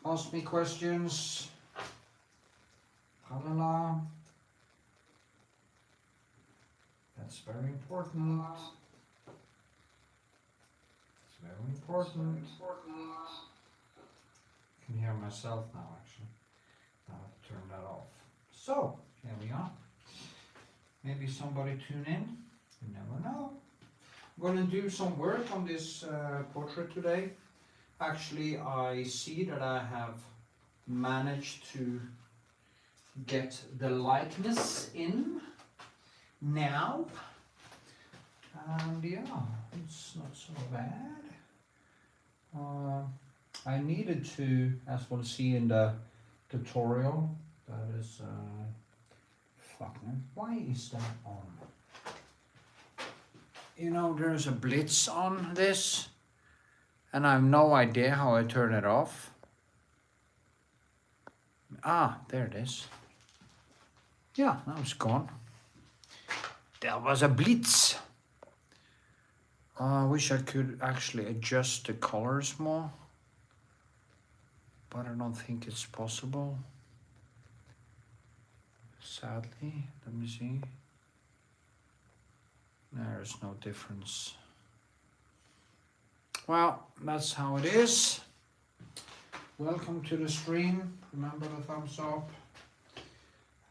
Ask me questions. Halala. That's very important. It's very important. I can hear myself now actually. I have to turn that off. So, here we are. Maybe somebody tune in. You never know. I'm going to do some work on this portrait today. Actually, I see that I have managed to get the likeness in now. And yeah, it's not so bad. I needed to, as we'll see in the tutorial, that is, fucking, why is that on? You know, there's a blitz on this, and I have no idea how I turn it off. Ah, there it is. Yeah, now it's gone. There was a blitz. I wish I could actually adjust the colors more, but I don't think it's possible. Sadly, let me see. There's no difference. Well, that's how it is. Welcome to the stream. Remember the thumbs up.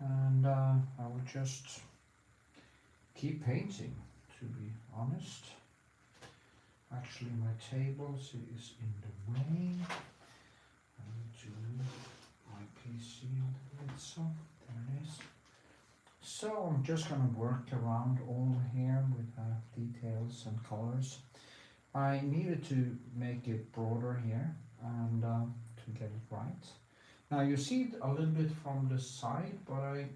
And I will just keep painting, to be honest. Actually, my table is in the way. I need to move my PC a little bit, so there it is. So I'm just going to work around all here with details and colors. I needed to make it broader here and to get it right. Now you see it a little bit from the side, but I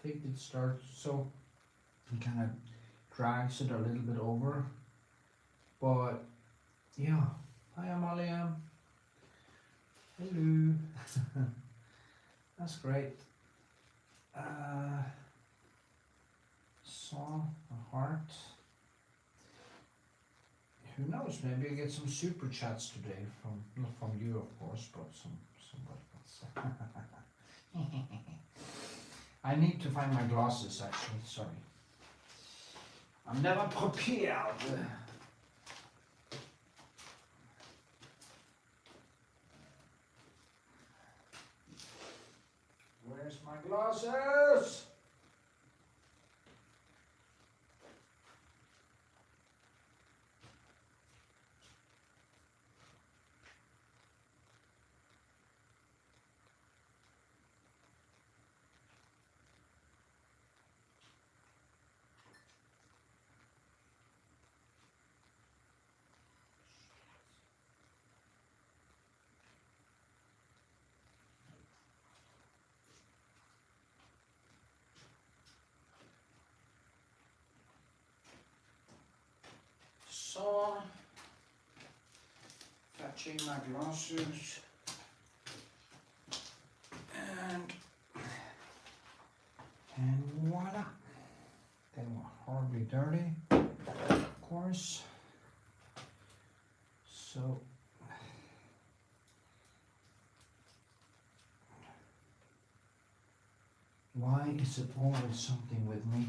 think it starts, so it kind of drags it a little bit over. But yeah, hi Amalia. Hello. That's great. Saw a heart. Who knows? Maybe I get some super chats today from, not from you of course, but somebody else. I need to find my glasses actually. Sorry. I'm never prepared. Where's my glasses? So, fetching my glasses, and voila, they were hardly dirty, of course. So, why is it always something with me?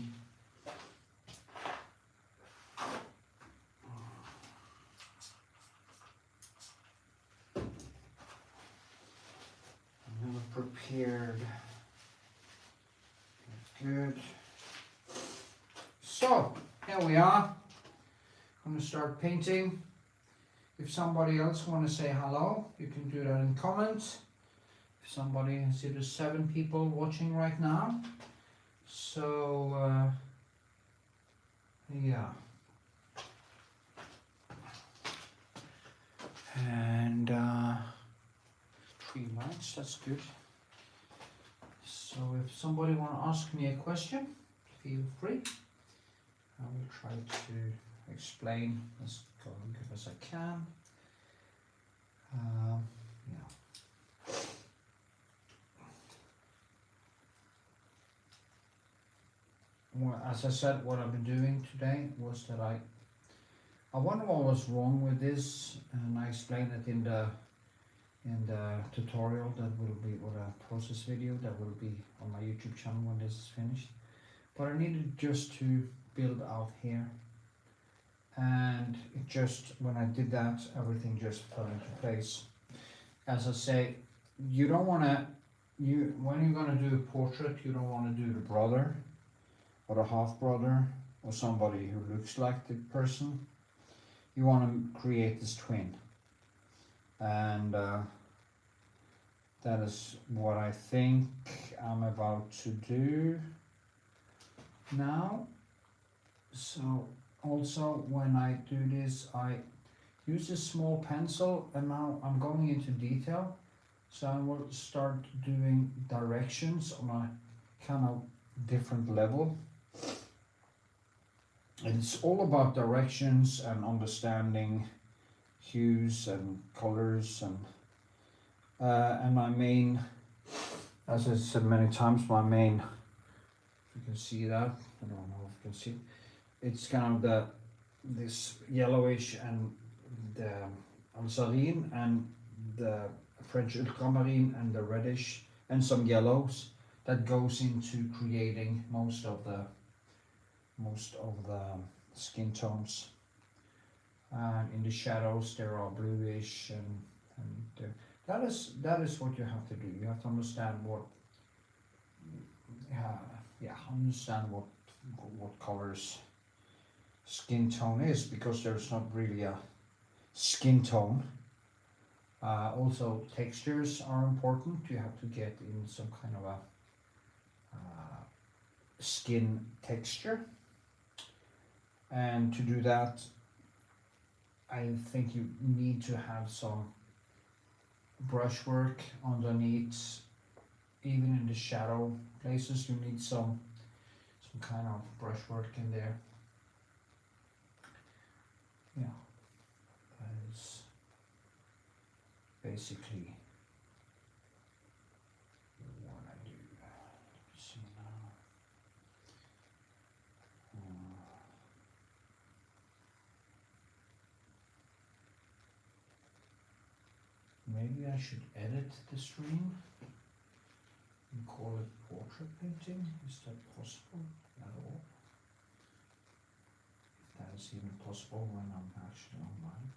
Prepared. Good. So here we are. I'm going to start painting. If somebody else want to say hello, you can do that in comments. If somebody, I see there's 7 people watching right now. So yeah. And 3 likes, that's good. So if somebody want to ask me a question, feel free. I will try to explain as good as I can. Yeah. Well, as I said, what I've been doing today was that I wonder what was wrong with this, and I explained it in in the tutorial that will be, or a process video that will be on my YouTube channel when this is finished. But I needed just to build out here, and it just, when I did that, everything just fell into place. As I say, you don't want to, when you're going to do a portrait, you don't want to do the brother or the half brother or somebody who looks like the person. You want to create this twin, and that is what I think I'm about to do now. So also when I do this, I use a small pencil, and now I'm going into detail. So I will start doing directions on a kind of different level. And it's all about directions and understanding hues and colors, and my main, as I said many times, my main, if you can see that, I don't know if you can see, it's kind of this yellowish and the Alzarine and the French ultramarine and the reddish and some yellows that goes into creating most of the skin tones. And in the shadows there are bluish and that is what you have to do. You have to understand understand what colors skin tone is, because there's not really a skin tone. Also textures are important. You have to get in some kind of a skin texture, and to do that I think you need to have some brushwork underneath. Even in the shadow places you need some kind of brushwork in there. Yeah, that is basically what I do. Let's see now. Maybe I should edit the stream and call it portrait painting. Is that possible at all? If that is even possible when I'm actually online.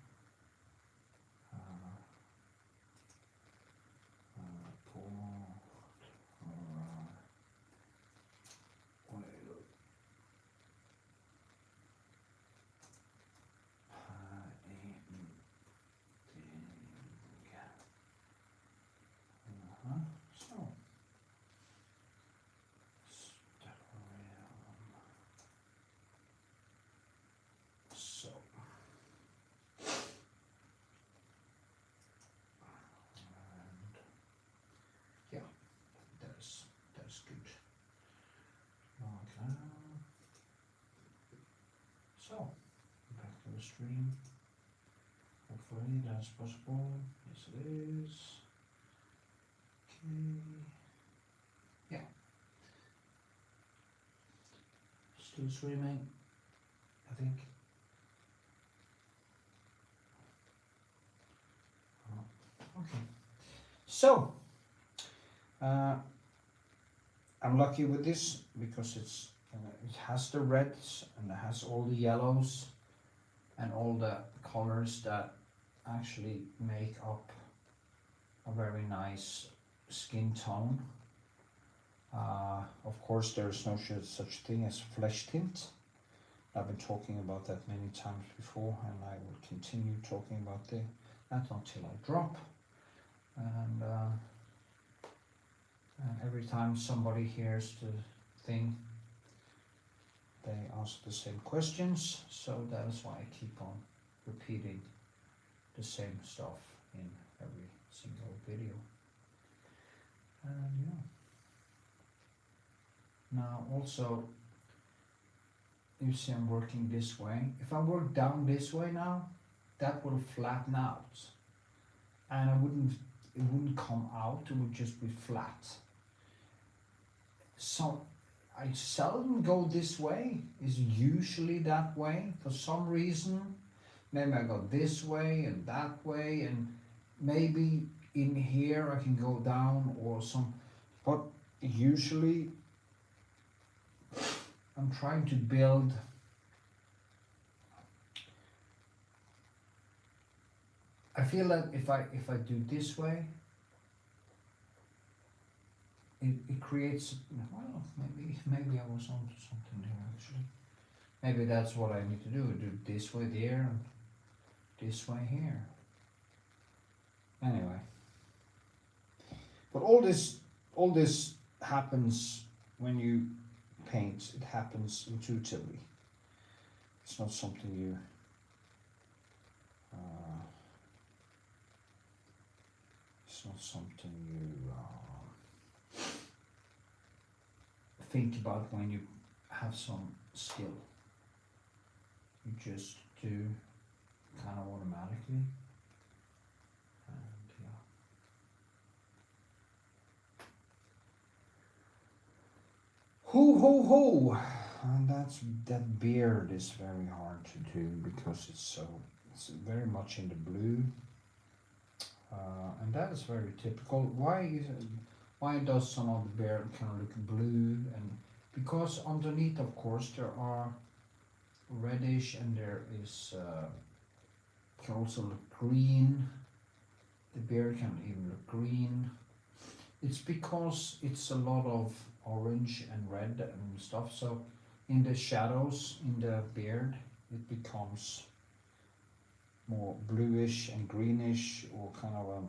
That's good. Okay. So, back to the stream. Hopefully that's possible. Yes it is. Okay. Yeah. Still streaming, I think. Okay. So, I'm lucky with this because it has the reds and it has all the yellows and all the colors that actually make up a very nice skin tone. Of course there's no such thing as flesh tint. I've been talking about that many times before, and I will continue talking about that until I drop. And every time somebody hears the thing, they ask the same questions, so that is why I keep on repeating the same stuff in every single video. And yeah. Now also, you see I'm working this way. If I work down this way now, that will flatten out, and it wouldn't come out, it would just be flat. So I seldom go this way, it's usually that way for some reason. Maybe I go this way and that way, and maybe in here I can go down or some, but usually I'm trying to build I feel that if I do this way, it creates, well, maybe I was onto something there actually. Maybe that's what I need to do this way there and this way here. Anyway, but all this happens when you paint. It happens intuitively. It's not something you it's not something you think about when you have some skill. You just do kind of automatically. And yeah. Ho ho ho! And that beard is very hard to do because it's very much in the blue. And that is very typical. Why does some of the beard kind of look blue? And because underneath, of course, there are reddish and there is can also look green. The beard can even look green. It's because it's a lot of orange and red and stuff. So in the shadows in the beard, it becomes more bluish and greenish, or kind of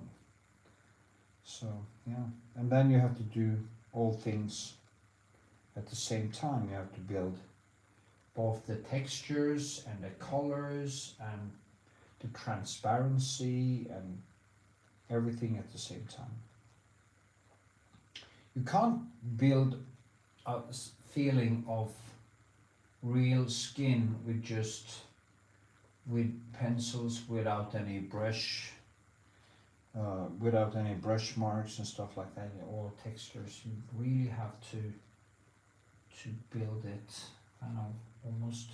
so yeah. And then you have to do all things at the same time. You have to build both the textures and the colors and the transparency and everything at the same time. You can't build a feeling of real skin with pencils, without any brush marks and stuff like that. All textures. You really have to build it kind of almost,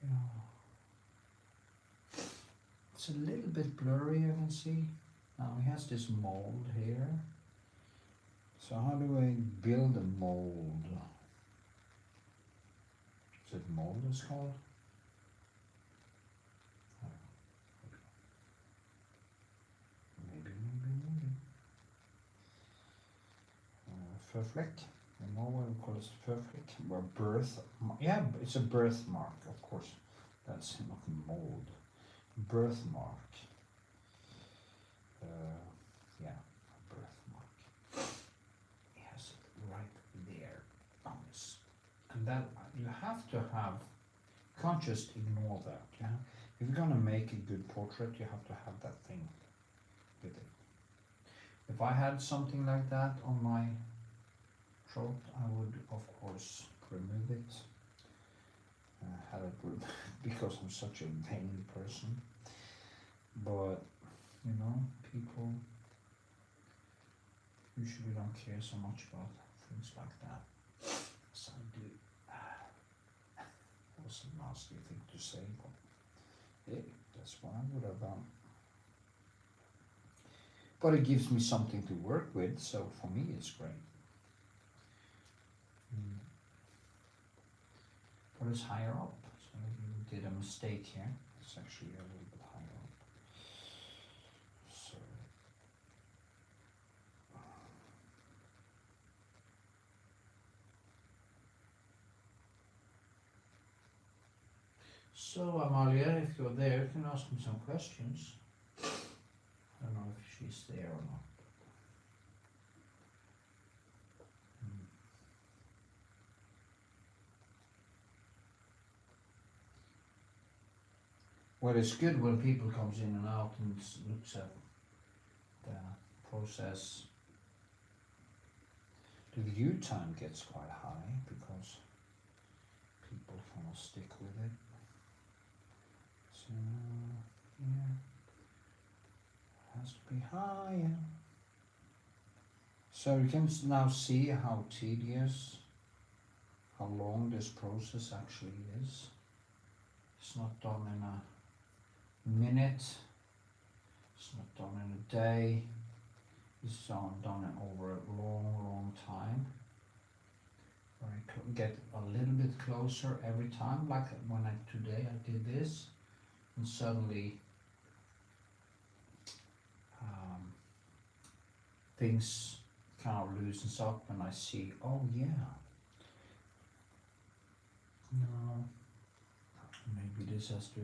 you know. It's a little bit blurry, I can see. Now he has this mold here. So how do I build a mold? Is it mold it's called? Maybe. Furfleck. In Norway we call it furfleck. Or birth. Yeah, it's a birthmark, of course. That's not mold. Birthmark. Yeah, a birthmark. It has it right there on this. And that you have to have, can't just ignore that. Yeah? If you're gonna make a good portrait, you have to have that thing with it. If I had something like that on my throat, I would of course remove it. Have it because I'm such a vain person. But you know, people usually don't care so much about things like that. So I do. That was a nasty thing to say, but hey, that's what I would have done. But it gives me something to work with, so for me it's great. But it's higher up, so you did a mistake here. It's actually a little bit higher up. So Amalia, if you're there, you can ask me some questions. I don't know if she's there or not. Well, it's good when people comes in and out and looks at the process. The view time gets quite high because people kind of stick with it. So yeah, it has to be higher. So you can now see how tedious, how long this process actually is. It's not done in a minute. It's not done in a day. It's done it over a long time. Where I could get a little bit closer every time, like when today I did this, and suddenly things kind of loosens up and I see, oh yeah, no, maybe this has to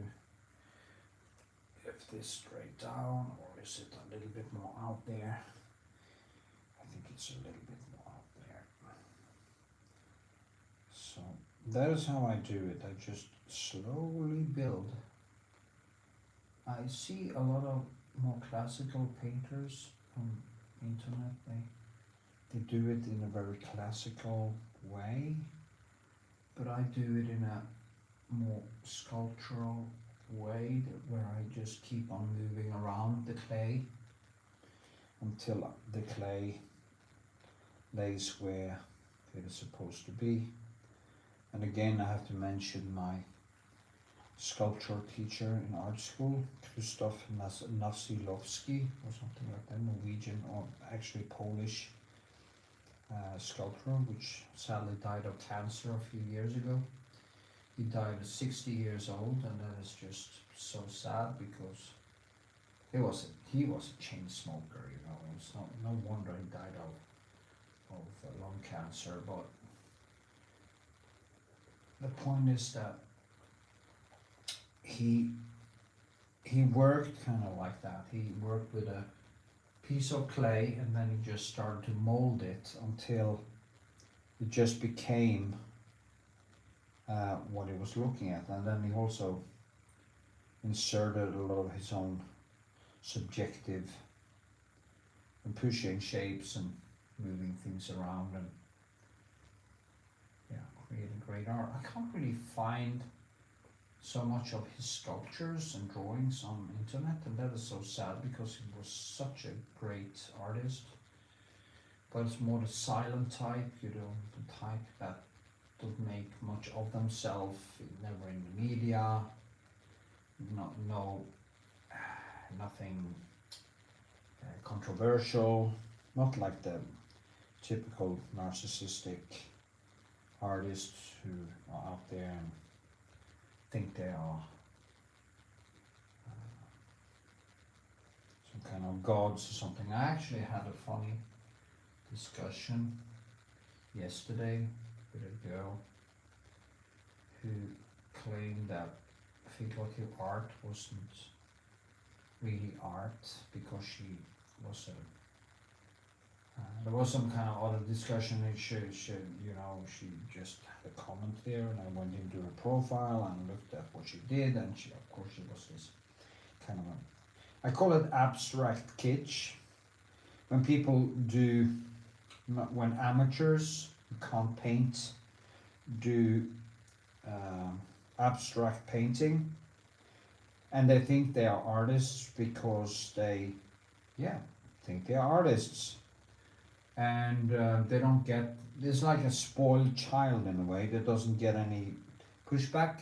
lift this straight down, or is it a little bit more out there? I think it's a little bit more out there. So that is how I do it. I just slowly build. I see a lot of more classical painters on the internet. They do it in a very classical way, but I do it in a more sculptural way where I just keep on moving around the clay until the clay lays where it is supposed to be. And again, I have to mention my sculpture teacher in art school, Krzysztof Nasilowski, or something like that, Norwegian or actually Polish sculptor, which sadly died of cancer a few years ago. He died at 60 years old, and that is just so sad because he was a chain smoker, you know. It's no wonder he died of lung cancer. But the point is that he worked kind of like that. He worked with a piece of clay and then he just started to mold it until it just became what he was looking at. And then he also inserted a lot of his own subjective and pushing shapes and moving things around and creating great art. I can't really find so much of his sculptures and drawings on the internet, and that is so sad because he was such a great artist. But it's more the silent type, you know, the type that don't make much of themselves, never in the media, nothing controversial, not like the typical narcissistic artists who are out there and think they are some kind of gods or something. I actually had a funny discussion yesterday with a girl who claimed that figurative art wasn't really art because she was there was some kind of other discussion. She just had a comment there, and I went into her profile and looked at what she did, and she was this kind of I call it abstract kitsch. When people when amateurs who can't paint do abstract painting, and they think they are artists because they think they are artists. And they don't get, it's like a spoiled child in a way that doesn't get any pushback.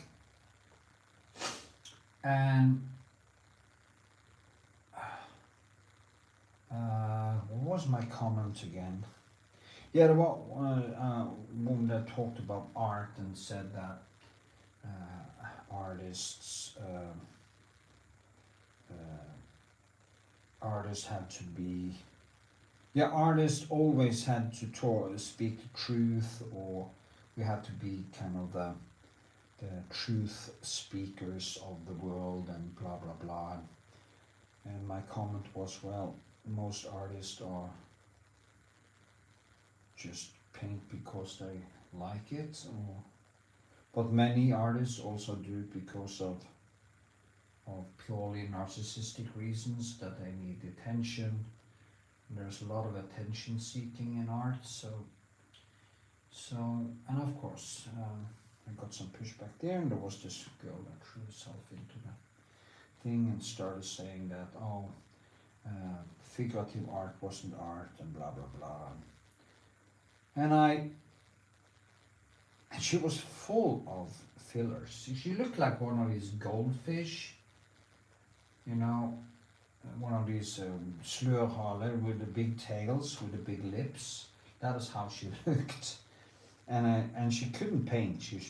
And what was my comment again? Yeah, there was a woman that talked about art and said that artists had to be, artists always had to speak the truth, or we had to be kind of the truth speakers of the world and blah blah blah. And my comment was, well, most artists are just paint because they like it, but many artists also do it because of purely narcissistic reasons, that they need attention. There's a lot of attention seeking in art, so and of course I got some pushback there, and there was this girl that threw herself into the thing and started saying that figurative art wasn't art and blah blah blah. And she was full of fillers. She looked like one of these goldfish, you know, one of these slurhaler with the big tails, with the big lips. That is how she looked. And she couldn't paint. She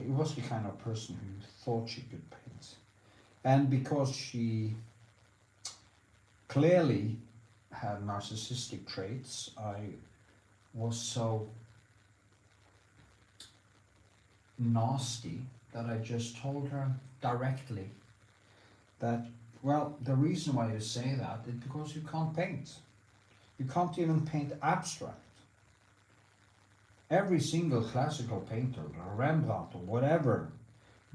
was the kind of person who thought she could paint. And because she clearly had narcissistic traits, I was so nasty that I just told her directly that, well, the reason why you say that is because you can't paint. You can't even paint abstract. Every single classical painter, Rembrandt or whatever,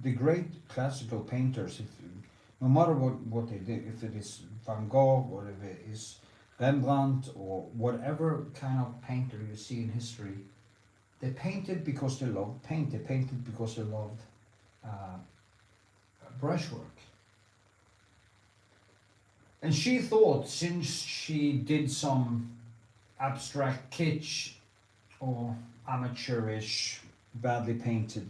the great classical painters, no matter what they did, if it is Van Gogh or if it is Rembrandt or whatever kind of painter you see in history, they painted because they loved paint. They painted because they loved brushwork. And she thought, since she did some abstract kitsch or amateurish, badly painted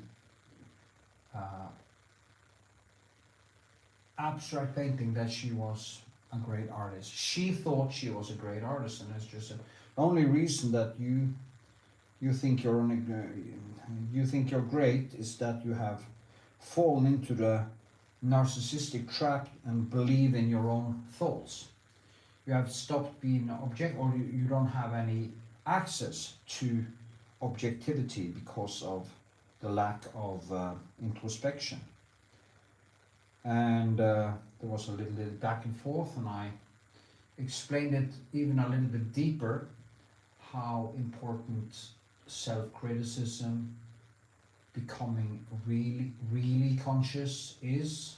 abstract painting, that she was a great artist. She thought she was a great artist, and it's just the only reason that you think you're great is that you have fallen into the narcissistic trap and believe in your own thoughts. You have stopped being an object, or you don't have any access to objectivity because of the lack of introspection. And there was a little back and forth, and I explained it even a little bit deeper, how important self-criticism, becoming really conscious is,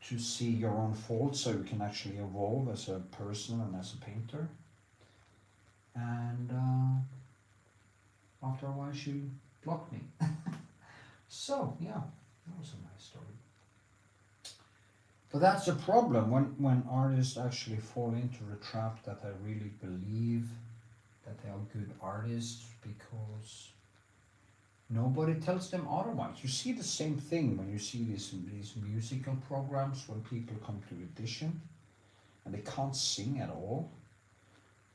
to see your own faults so you can actually evolve as a person and as a painter. And after a while she blocked me. So yeah, that was a nice story. But that's a problem when artists actually fall into the trap that they really believe that they are good artists because nobody tells them otherwise. You see the same thing when you see these musical programs, when people come to audition and they can't sing at all,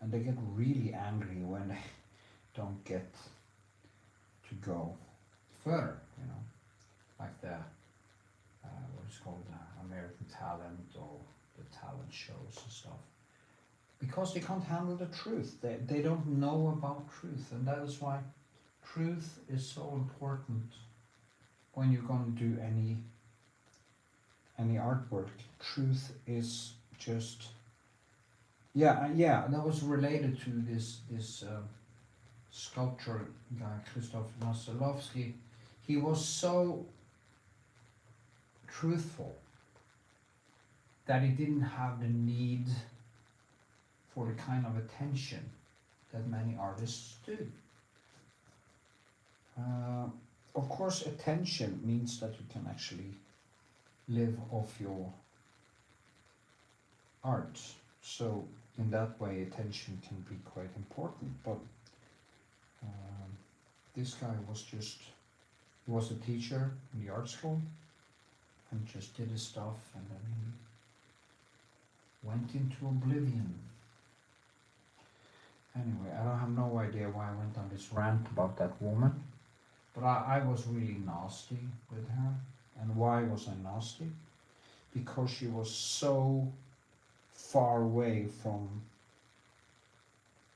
and they get really angry when they don't get to go further, you know, like the what is called American Talent or the talent shows and stuff, because they can't handle the truth. They don't know about truth, and that is why truth is so important when you're going to do any artwork. Truth is just, yeah, that was related to this sculptor guy, Krzysztof Masalowski. He was so truthful that he didn't have the need for the kind of attention that many artists do. Of course, attention means that you can actually live off your art. So in that way, attention can be quite important. But this guy he was a teacher in the art school and just did his stuff, and then he went into oblivion. Anyway, I have no idea why I went on this rant about that woman. But I was really nasty with her. And why was I nasty? Because she was so far away from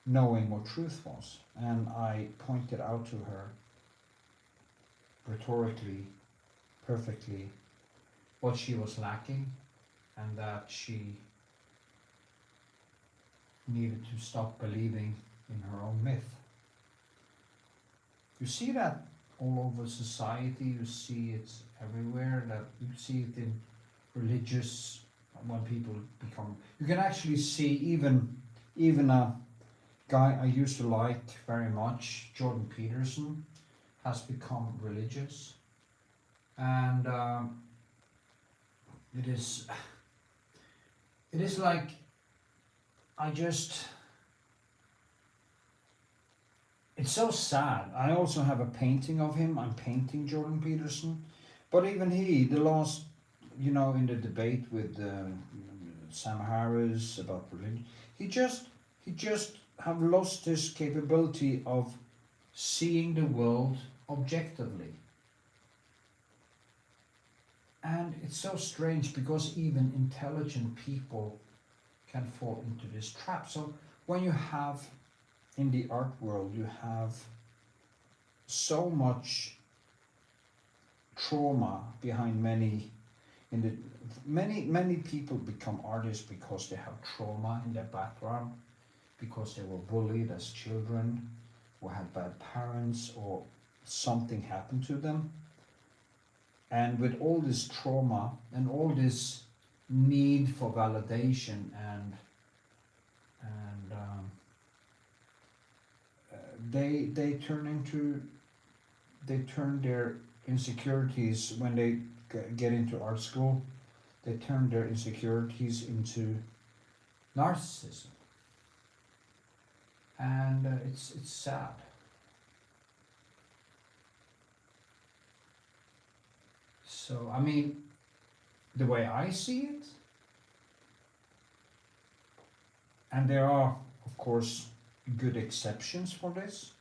knowing what truth was. And I pointed out to her rhetorically, perfectly, what she was lacking, and that she needed to stop believing in her own myth. You see that all over society, you see it everywhere, that you see it in religious, when people become, you can actually see even a guy I used to like very much, Jordan Peterson, has become religious. And it is like, it's so sad. I also have a painting of him. I'm painting Jordan Peterson. But even he, the last, in the debate with Sam Harris, about religion. He just have lost his capability of seeing the world objectively. And it's so strange because even intelligent people can fall into this trap. So when you have, in the art world, you have so much trauma behind many people become artists because they have trauma in their background, because they were bullied as children, or had bad parents, or something happened to them. And with all this trauma and all this need for validation and they turn their insecurities when they get into art school. They turn their insecurities into narcissism, and it's sad. So I mean, the way I see it, and there are of course good exceptions for this.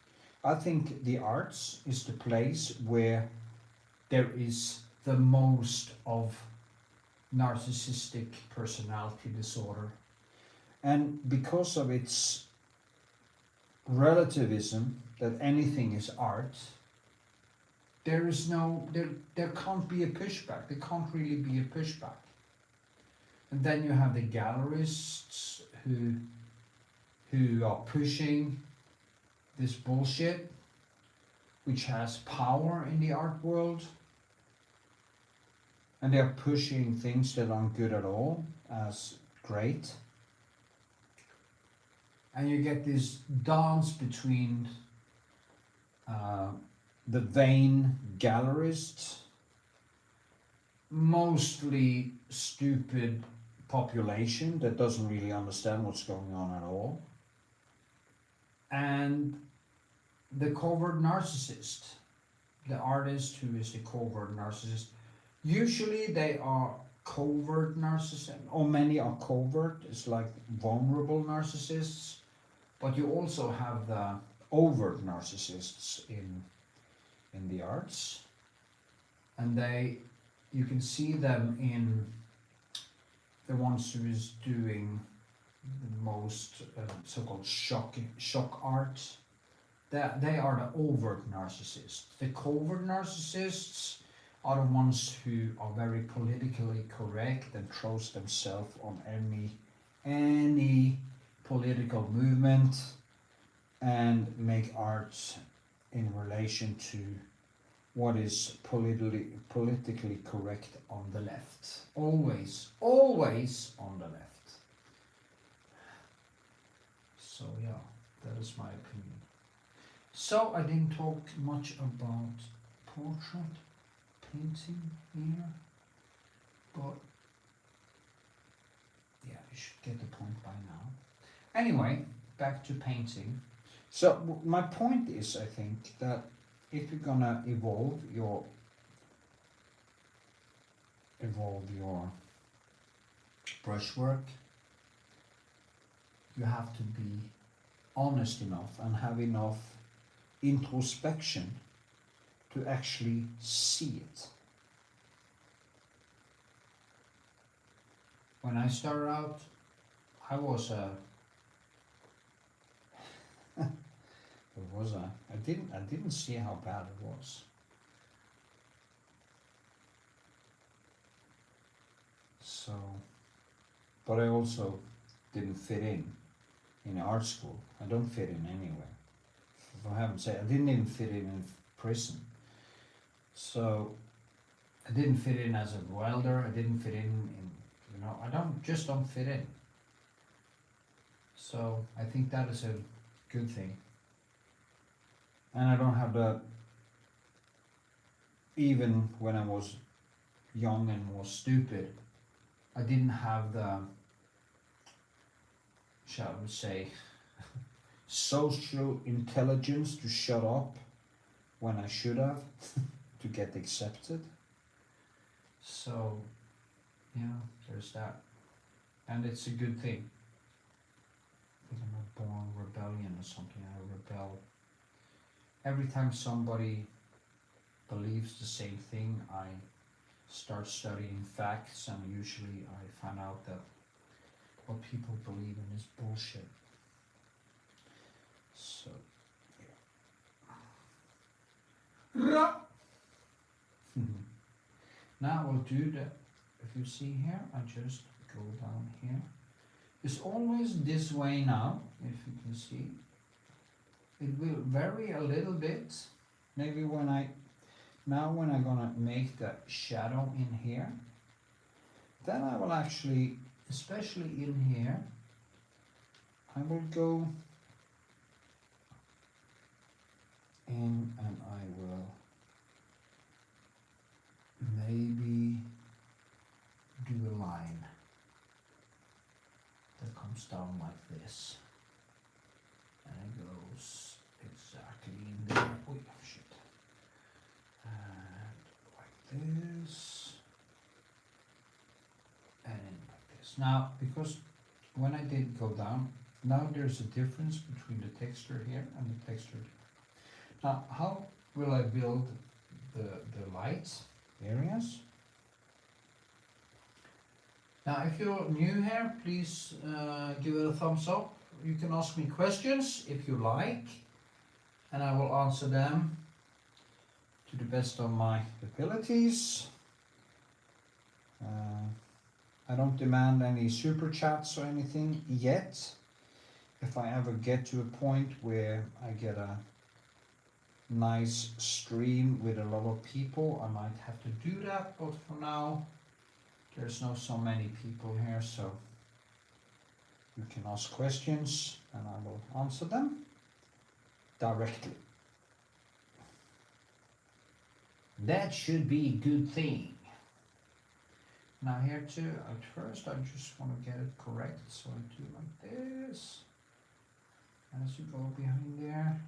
I think the arts is the place where there is the most of narcissistic personality disorder, and because of its relativism that anything is art, there can't be a pushback. There can't really be a pushback. And then you have the gallerists who are pushing this bullshit, which has power in the art world, and they're pushing things that aren't good at all as great. And you get this dance between the vain gallerists, mostly stupid population that doesn't really understand what's going on at all, and the covert narcissist, the artist who is the covert narcissist. Usually they are covert narcissists, or many are covert. It's like vulnerable narcissists, but you also have the overt narcissists in the arts, and you can see them in the ones who is doing the most so-called shock art. They are the overt narcissists. The covert narcissists are the ones who are very politically correct and throws themselves on any political movement and make art in relation to what is politically correct on the left. Always on the left. So yeah, that is my opinion. So I didn't talk much about portrait painting here, but yeah, you should get the point by now. Anyway, back to painting. So my point is, I think that if you're gonna evolve your brushwork, you have to be honest enough and have enough introspection to actually see it. When I started out, I was a what was I? I didn't see how bad it was. So, but I also didn't fit in art school. I don't fit in anywhere. For heaven's sake, I didn't even fit in prison. So I didn't fit in as a welder. I didn't fit in I don't fit in. So I think that is a good thing. And I don't have even when I was young and more stupid, I didn't have the, shall we say, social intelligence to shut up when I should have to get accepted. So yeah, there's that. And it's a good thing. I think I'm a born rebellion or something. I rebel. Every time somebody believes the same thing, I start studying facts, and usually I find out that what people believe in is bullshit. So, yeah. Now we'll do the, if you see here, I just go down here. It's always this way now, if you can see. It will vary a little bit. Maybe when I'm gonna make the shadow in here, then I will actually, especially in here, I will go in and I will maybe do a line that comes down like this, and it goes exactly in there. Oh shit. And like this, and in like this. Now, because when I did go down, now there's a difference between the texture here and the texture here. Now, how will I build the light areas? Now, if you're new here, please give it a thumbs up. You can ask me questions if you like, and I will answer them to the best of my abilities. I don't demand any super chats or anything yet. If I ever get to a point where I get a nice stream with a lot of people, I might have to do that, but for now there's no so many people here, so you can ask questions and I will answer them directly. That should be a good thing. Now here too, at first I just want to get it correct, so I do like this. As you go behind there,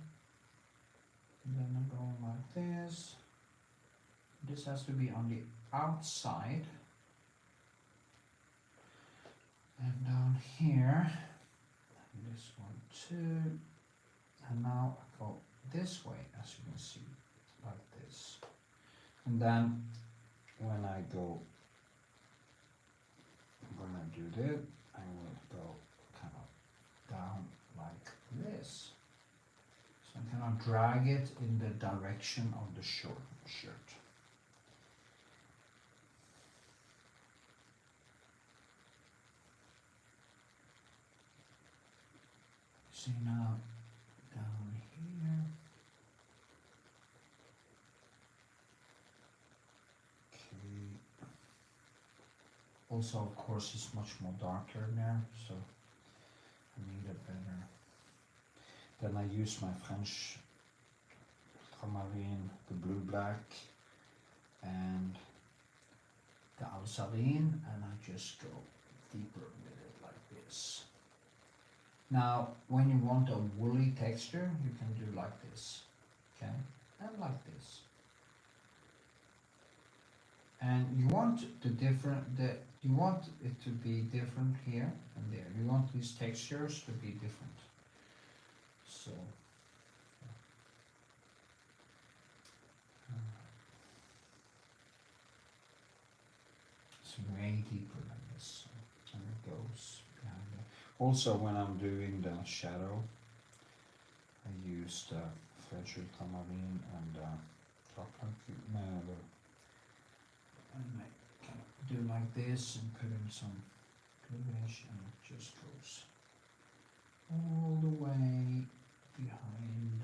and then I'm going like this. This has to be on the outside. And down here, and this one too. And now I go this way, as you can see, like this. And then when I do that, I will go kind of down like this. So I kind of drag it in the direction of the shirt. See now, down here. Okay. Also, of course, it's much more darker there, so I need a better. Then I use my French ultramarine, the blue black, and the alzarine, and I just go deeper with it like this. Now, when you want a woolly texture, you can do like this, okay, and like this. And you want you want it to be different here and there. You want these textures to be different. So it's way deeper than this, and it goes behind there. Also, when I'm doing the shadow, I use the French ultramarine and and I kind of do like this and put in some bluish, and it just goes all the way behind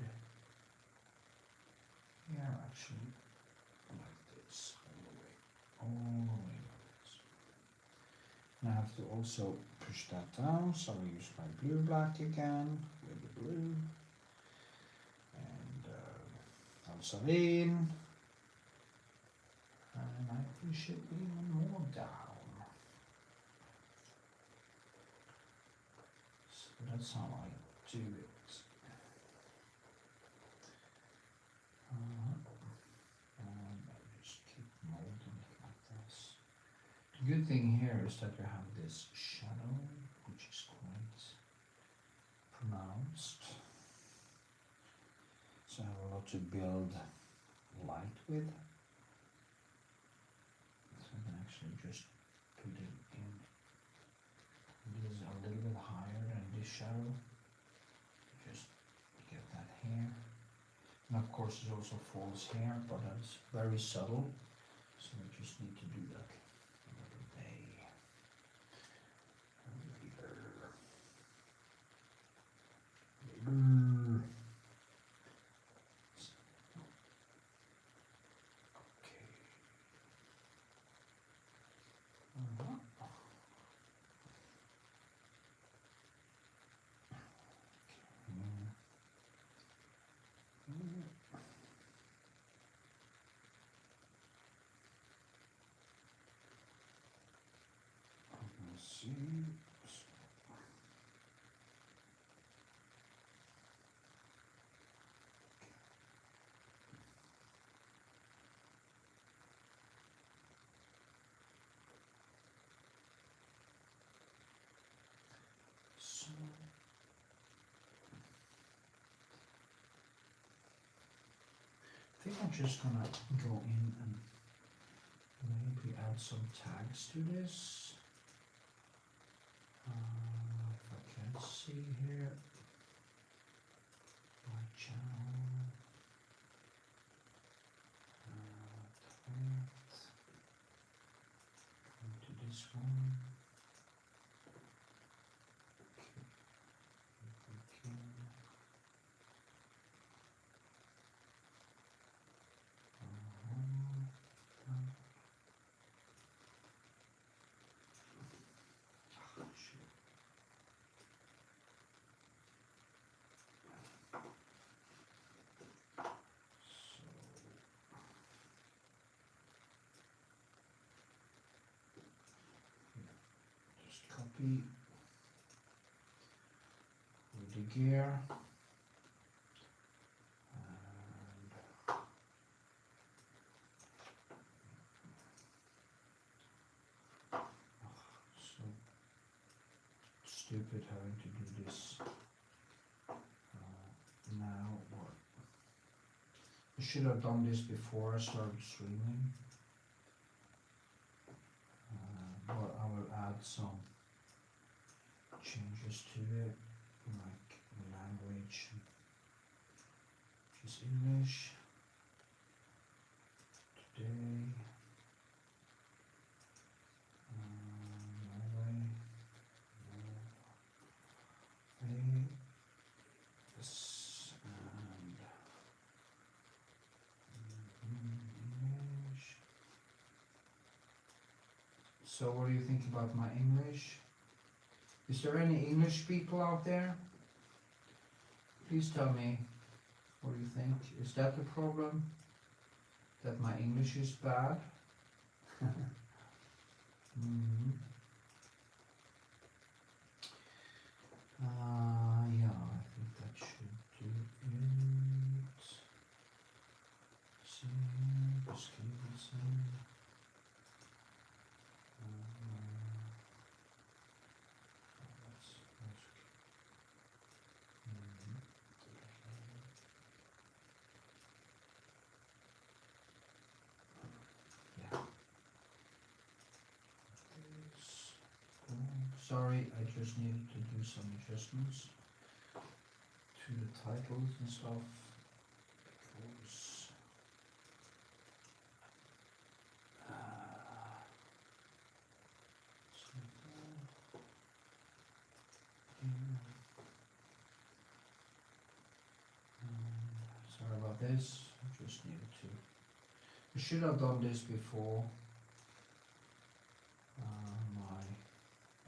here, actually, like this, all the way like this. And I have to also push that down, so I use my blue black again with the blue, and alzarine, and I push it even more down. So that's how I do it. And I just keep molding it like this. The good thing here is that you have this shadow to build light with. So I can actually just put it in. This is a little bit higher than this shadow. Just get that here. And of course it also falls here, but that's very subtle. So we just need to do that a little bit later. See. So I think I'm just gonna go in and maybe add some tags to this. If I can see here, my channel, into this one. Copy with the gear and so stupid having to do this now. Or I should have done this before I started streaming, but I will add some changes to it, like language, which is English today, Norway, yes, and English. So what do you think about my English? Is there any English people out there? Please tell me, what do you think? Is that the problem? That my English is bad? Yeah, I think that should do it. See, beskrivelse. Sorry, I just needed to do some adjustments to the titles and stuff because sorry about this. I just needed to. I should have done this before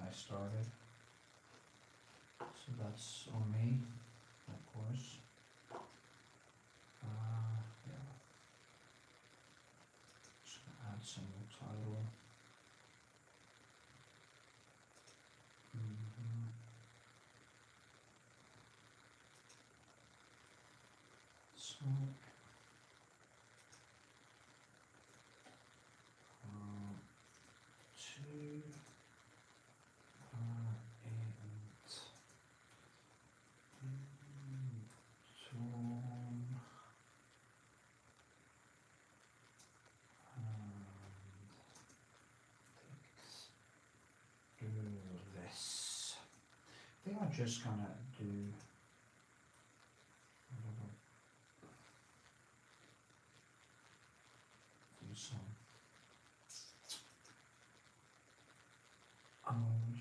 I started. So that's on me, of course. Yeah. Just gonna add some more title. So two and tone think I'm just gonna do some.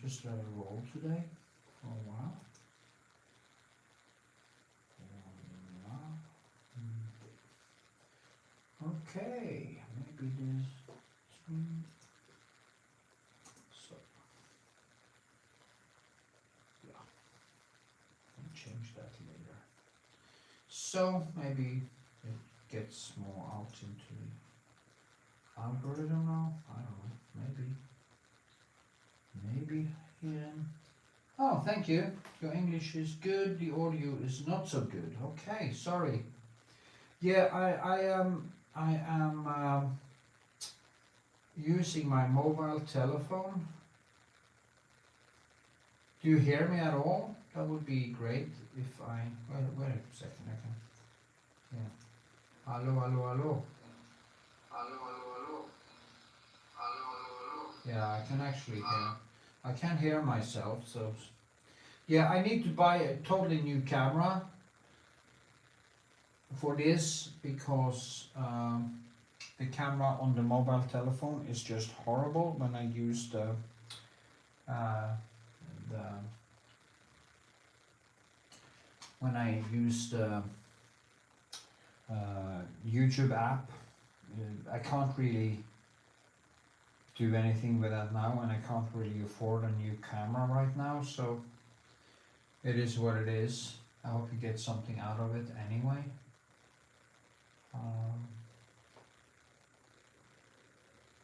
Just let it roll today for a while. Okay, maybe this. So, yeah, I'll change that later. So maybe it gets more out into the algorithm now. I don't know. Maybe. Yeah. Oh, thank you. Your English is good. The audio is not so good. Okay, sorry. Yeah, I am using my mobile telephone. Do you hear me at all? That would be great if I wait a second. I can. Yeah. Hello, hello, hello. Hello, hello, hello. Hello, hello, hello. Yeah, I can actually hear. I can hear myself. So. Yeah, I need to buy a totally new camera for this because the camera on the mobile telephone is just horrible when I use the YouTube app. I can't really do anything with that now, and I can't really afford a new camera right now, so it is what it is. I hope you get something out of it anyway.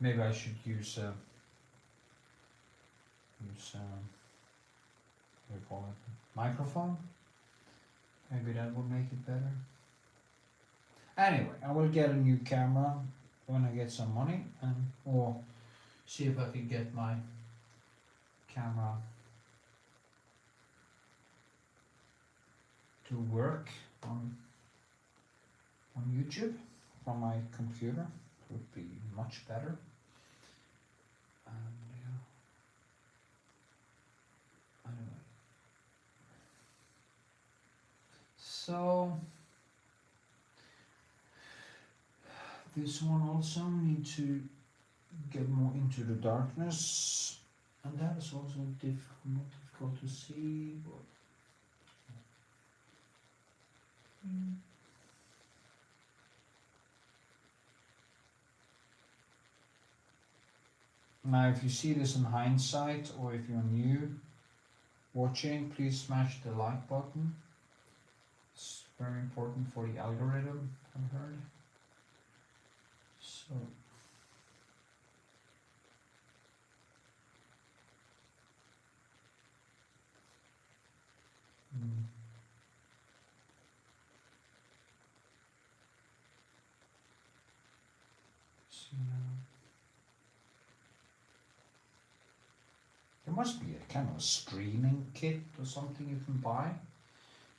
Maybe I should use what do you call it? Microphone. Maybe that would make it better. Anyway, I will get a new camera when I get some money, and or see if I can get my camera to work on YouTube from my computer. It would be much better. And yeah. Anyway, so this one also need to get more into the darkness, and that is also not difficult to see. But now, if you see this in hindsight, or if you're new watching, please smash the like button. It's very important for the algorithm, I've heard. So. There must be a kind of streaming kit or something you can buy,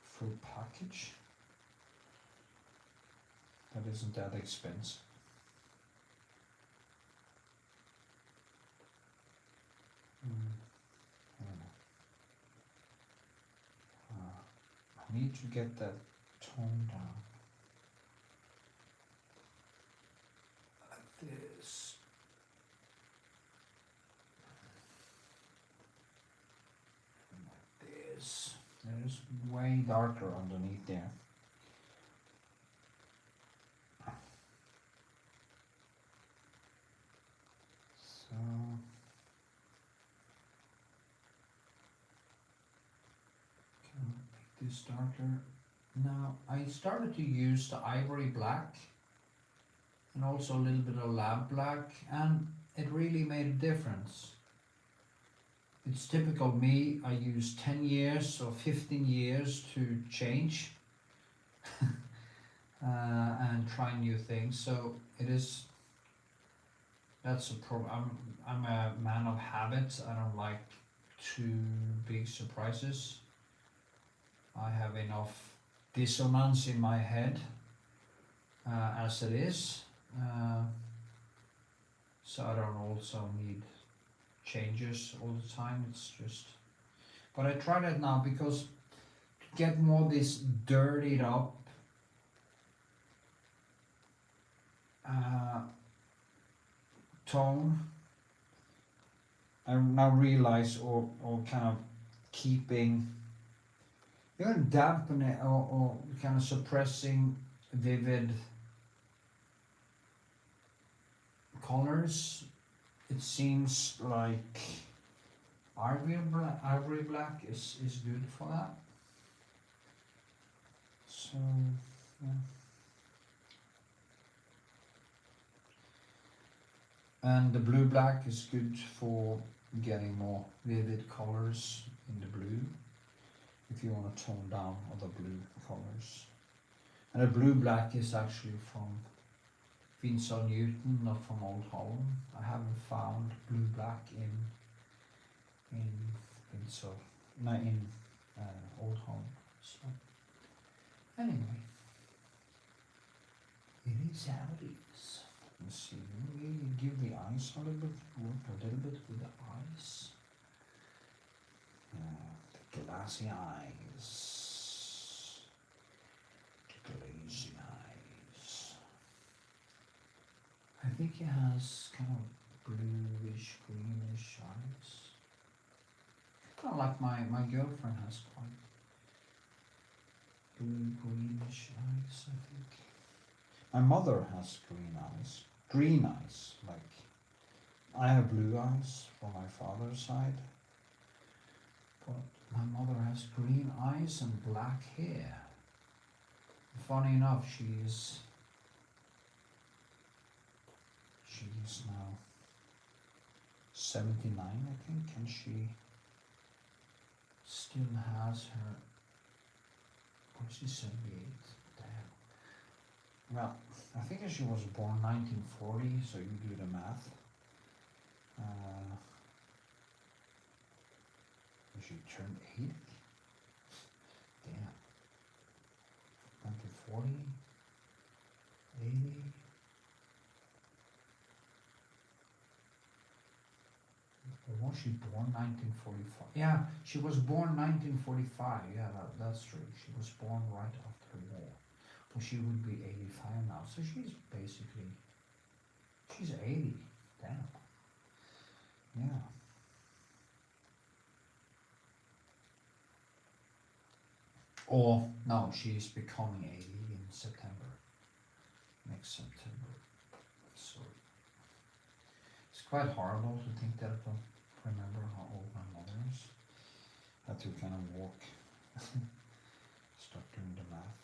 full package. That isn't that expensive. I need to get that tone down. Like this. Like this. It is way darker underneath there. So. Make this darker. Now I started to use the ivory black and also a little bit of lab black, and it really made a difference. It's typical me. I use 10 years or 15 years to change and try new things. So it is. That's a problem. I'm a man of habits. I don't like too big surprises. I have enough dissonance in my head as it is, so I don't also need changes all the time. It's just, But I try that now because to get more this dirtied up tone, I now realize, or kind of keeping, you know, dampen it, or kind of suppressing vivid colors. It seems like ivory black is good for that. So yeah. And the blue black is good for getting more vivid colors in the blue, if you want to tone down other blue colors. And the blue black is actually from Winsor Newton, not from Old Holland. I haven't found blue black in Winsor, no, in Old Holland. So anyway, it is how it is. Let's see, we give the eyes a little bit, work a little bit with the eyes. The glassy eyes. The glazy eyes. I think he has kind of bluish, greenish eyes. Kind of like my girlfriend has quite blue, greenish eyes, I think. My mother has green eyes, like I have blue eyes from my father's side, but my mother has green eyes and black hair. Funny enough, she's now 79, I think, and she still has her, or she's 78, damn. Well, I think she was born 1940, so you do the math. She turned 80? Damn. 1940, 80. Or was she born 1945? Yeah, she was born 1945. Yeah, that's true. She was born right after the war. But she would be 85 now. So she's 80. Damn. Yeah. Or, no, she's becoming 80 in September. Next September. So it's quite horrible to think that I don't remember how old my mother is. I had to kind of walk, start doing the math.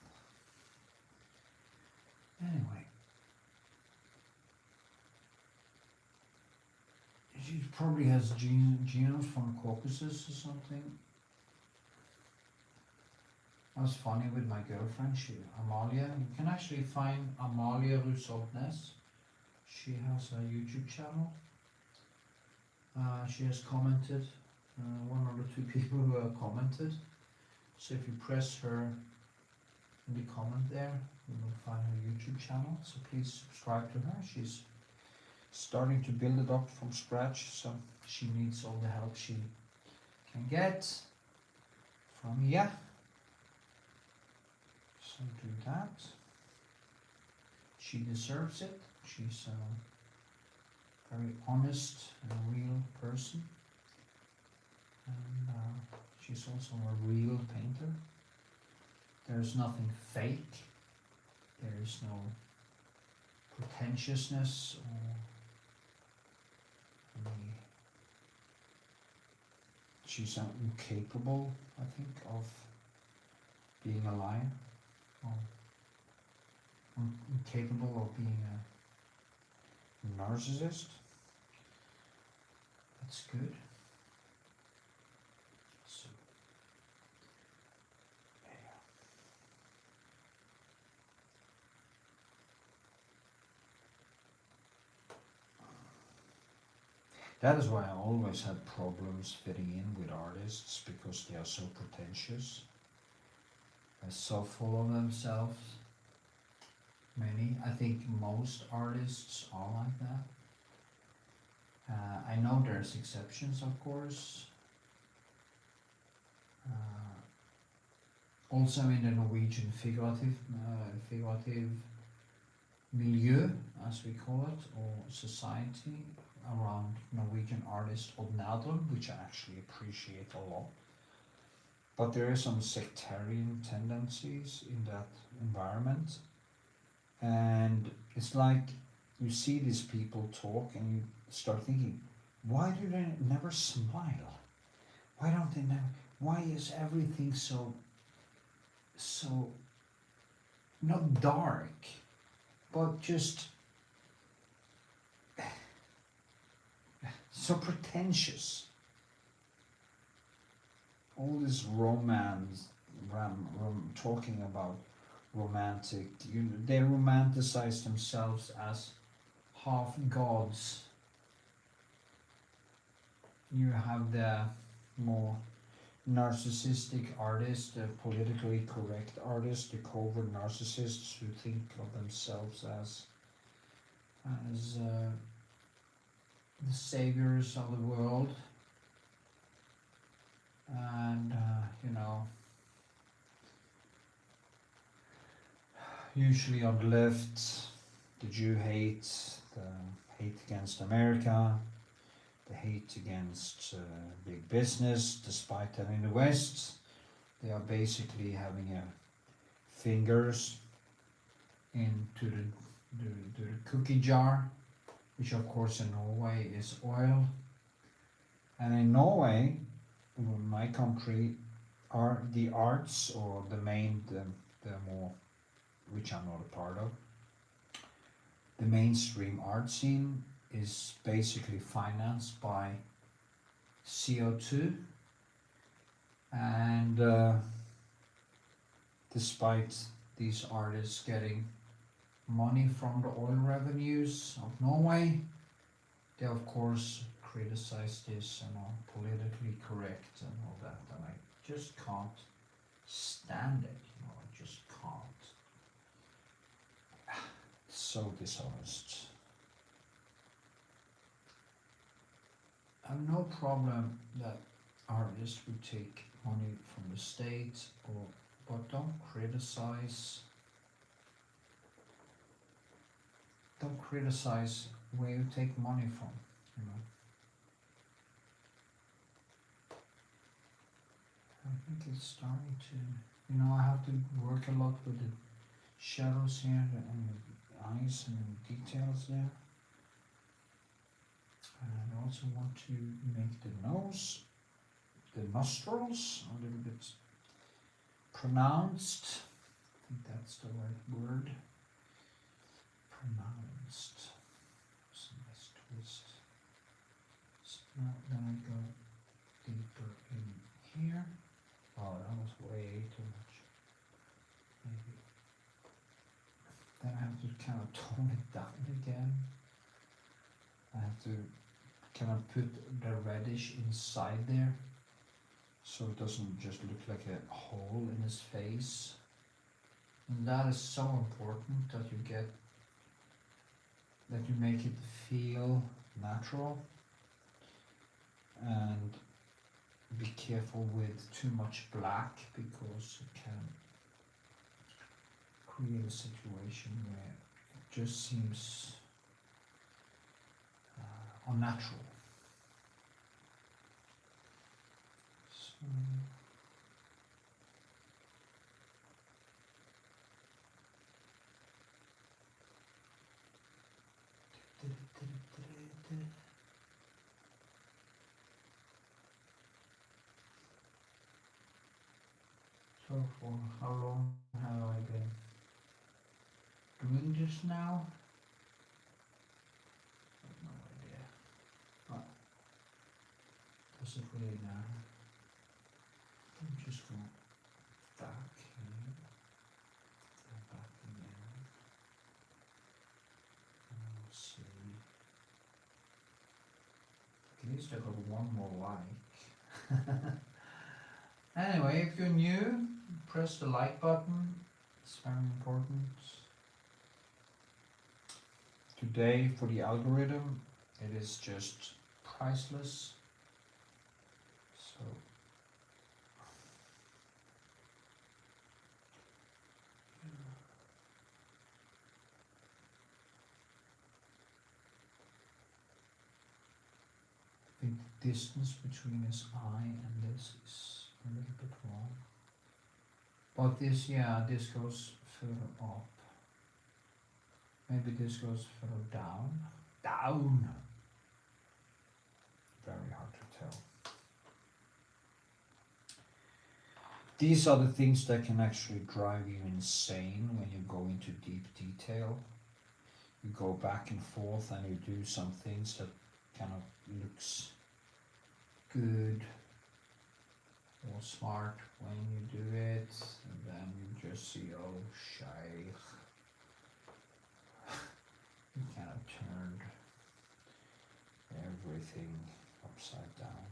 Anyway. She probably has genes from Caucasus or something. That was funny with my girlfriend, Amalia. You can actually find Amalia Rusoltnes. She has a YouTube channel. She has commented, one of the two people who have commented. So if you press her in the comment there, you will find her YouTube channel. So please subscribe to her. She's starting to build it up from scratch, so she needs all the help she can get from me. So do that. She deserves it. She's a very honest and real person, and she's also a real painter. There's nothing fake. There is no pretentiousness or she's incapable, I think, of being a liar, or incapable of being a narcissist. That's good. So, yeah. That is why I always had problems fitting in with artists, because they are so pretentious. They're so full of themselves. I think most artists are like that. I know there's exceptions, of course. also in the Norwegian figurative milieu, as we call it, or society around Norwegian artist Odd Nadrum, which I actually appreciate a lot. But there are some sectarian tendencies in that environment, and it's like you see these people talk and you start thinking, why do they never smile? Why don't they never? Why is everything so not dark, but just so pretentious? All this romance, talking about romantic, they romanticize themselves as half gods. You have the more narcissistic artists, the politically correct artists, the covert narcissists who think of themselves as the saviors of the world. And usually on the left, the Jew hate, the hate against America, the hate against big business, despite that in the West they are basically having fingers into the cookie jar, which of course in Norway is oil. And in Norway, in my country, are the arts, or the more, which I'm not a part of, the mainstream art scene is basically financed by CO2, and despite these artists getting money from the oil revenues of Norway, they of course criticize this and are politically correct and all that, and I just can't stand it, I just can't. It's so dishonest. I have no problem that artists would take money from the state, but don't criticize where you take money from, I think it's starting to, I have to work a lot with the shadows here and the eyes and the details there. And I also want to make the nose, the nostrils, a little bit pronounced. I think that's the right word. Pronounced. So let's twist. So now then I go deeper in here. Oh, that was way too much. Maybe. Then I have to kind of tone it down again. I have to kind of put the reddish inside there, so it doesn't just look like a hole in his face. And that is so important, that you make it feel natural, and be careful with too much black, because it can create a situation where it just seems unnatural. So, so for how long have I been doing this now? I have no idea. But does it really matter? I'm just going back here, and back again. And we'll see. At least I got one more like. Anyway, if you're new, press the like button. It's very important. Today, for the algorithm, it is just priceless. So think the distance between his eye and this is a little bit wrong. But this, yeah, this goes further up. Maybe this goes further down. Down! Very hard to tell. These are the things that can actually drive you insane when you go into deep detail. You go back and forth and you do some things that kind of looks good or smart when you do it, and then you just see, oh shaykh, you kind of turned everything upside down.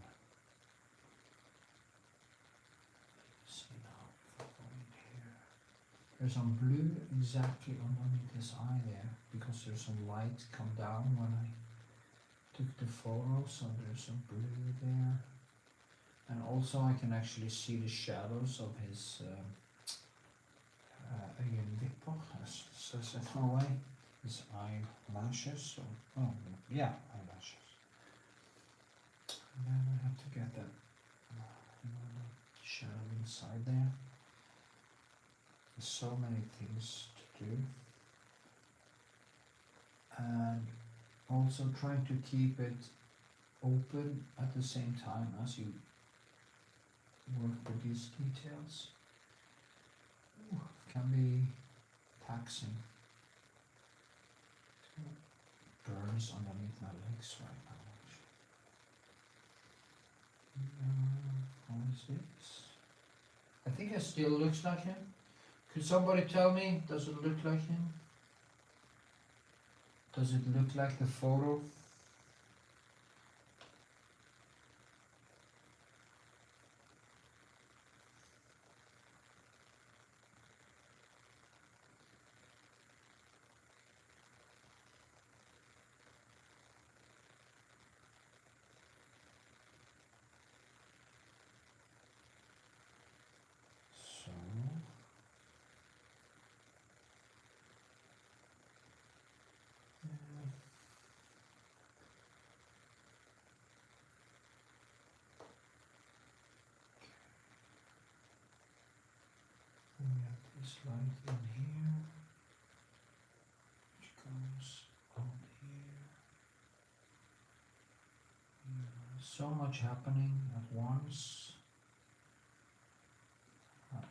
See now, if I go in here, there's some blue exactly underneath this eye there, because there's some light come down when I took the photo, so there's some blue there. And also I can actually see the shadows of his ögonvippor, as it says in Norway, his eyelashes, or, oh yeah, eyelashes. And then I have to get that shadow inside there. There's so many things to do. And also trying to keep it open at the same time as you work with these details. Ooh, can be taxing. Burns underneath my legs right now. How is this? I think it still looks like him. Could somebody tell me, does it look like him? Does it look like the photo? So we have this light in here, which goes on here. Yeah, so much happening at once. Yeah.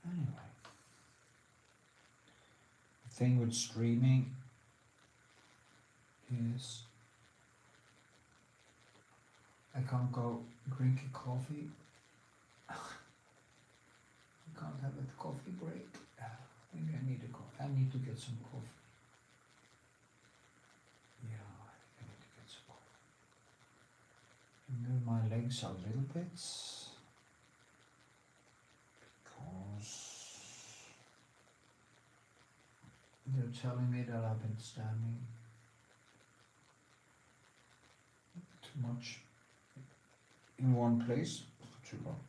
Anyway, the thing with streaming is I can't go drink a coffee. I can't have a coffee break. Maybe I need a coffee. I need to get some coffee. Yeah, I think I need to get some coffee. Move my legs a little bit, because they're telling me that I've been standing too much in one place for too long.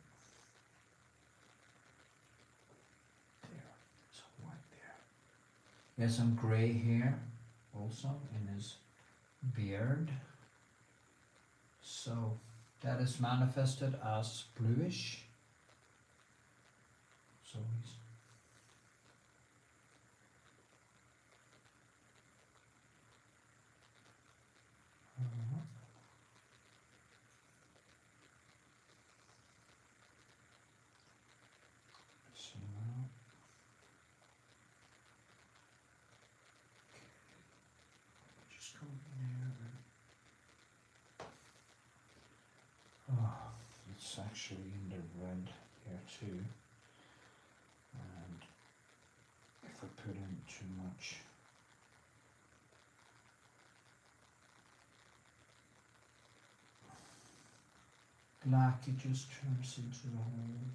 There, some white there. He has some gray hair also in his beard. So that is manifested as bluish. So he's see now. Okay. Just go in there and it's actually in the red here too. And if I put in too much black, it just turns into the whole.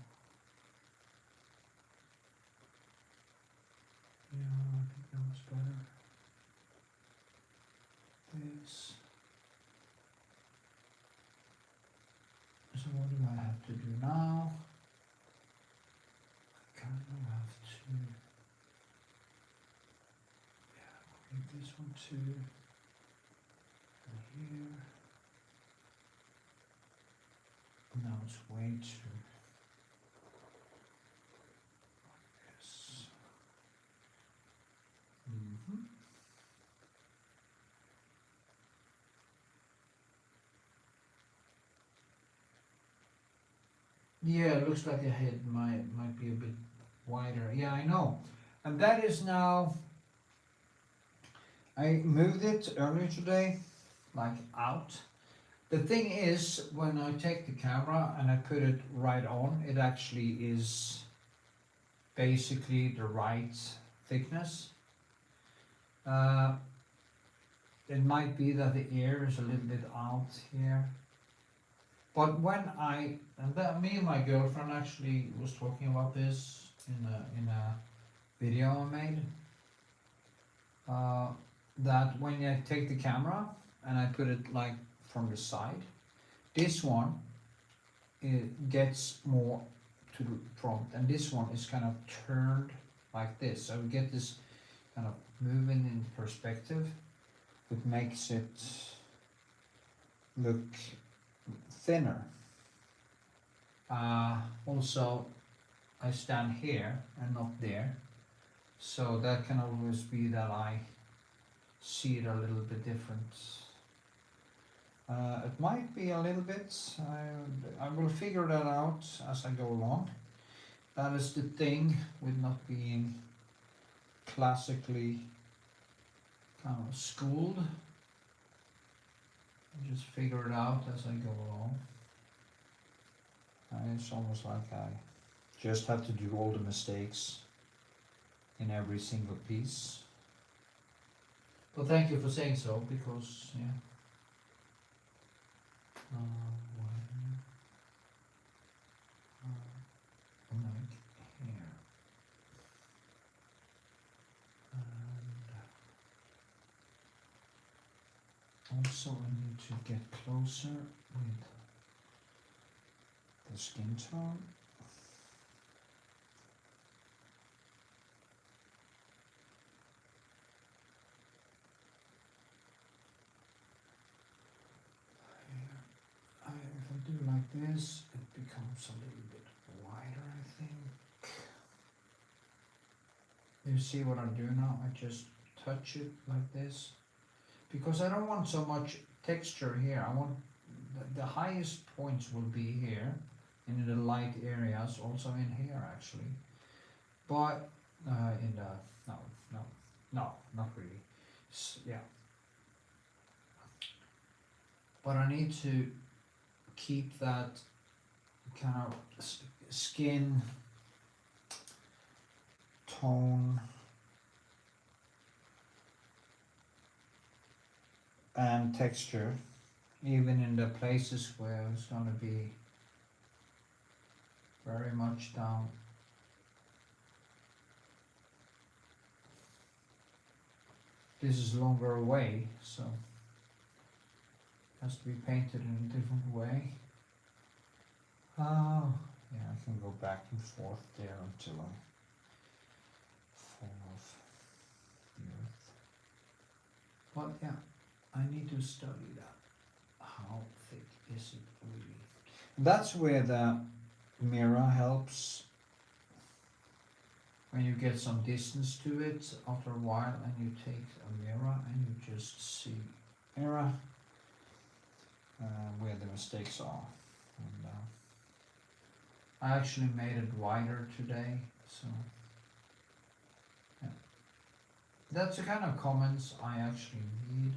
Yeah, I think that was better. This. So what do I have to do now? I kind of have to, yeah, this one too. And here. No, it's way too. Yes. Yeah, it looks like the head might be a bit wider. Yeah, I know. And that is now. I moved it earlier today, like out. The thing is, when I take the camera and I put it right on, it actually is basically the right thickness. It might be that the ear is a little bit out here. But when me and my girlfriend actually was talking about this in a video I made, that when I take the camera and I put it like from the side, this one it gets more to the front, and this one is kind of turned like this. So we get this kind of moving in perspective, which makes it look thinner. Also, I stand here and not there, so that can always be that I see it a little bit different. It might be a little bit, I will figure that out as I go along. That is the thing with not being classically kind of schooled. I just figure it out as I go along. It's almost like I just have to do all the mistakes in every single piece. But thank you for saying so, because yeah. Like here. And also I need to get closer with the skin tone. If I do like this, it becomes a little bit wider, I think. You see what I do now? I just touch it like this, because I don't want so much texture here. I want the highest points will be here, and in the light areas, also in here actually. But in the no, not really. Yeah. But I need to keep that kind of skin tone and texture, even in the places where it's going to be very much down. This is longer away, so it has to be painted in a different way. Oh, yeah, I can go back and forth there until I fall off the earth. But yeah, I need to study that. How thick is it really? That's where the mirror helps. When you get some distance to it after a while, and you take a mirror and you just see mirror where the mistakes are. And I actually made it wider today, so yeah. That's the kind of comments I actually need,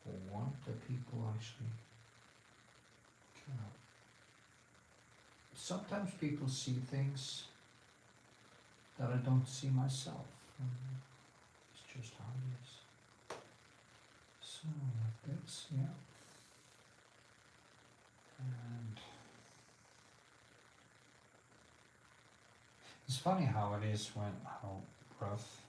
or want the people actually. Sometimes people see things that I don't see myself. It's just how it is. So like this, yeah. And it's funny how it is when how rough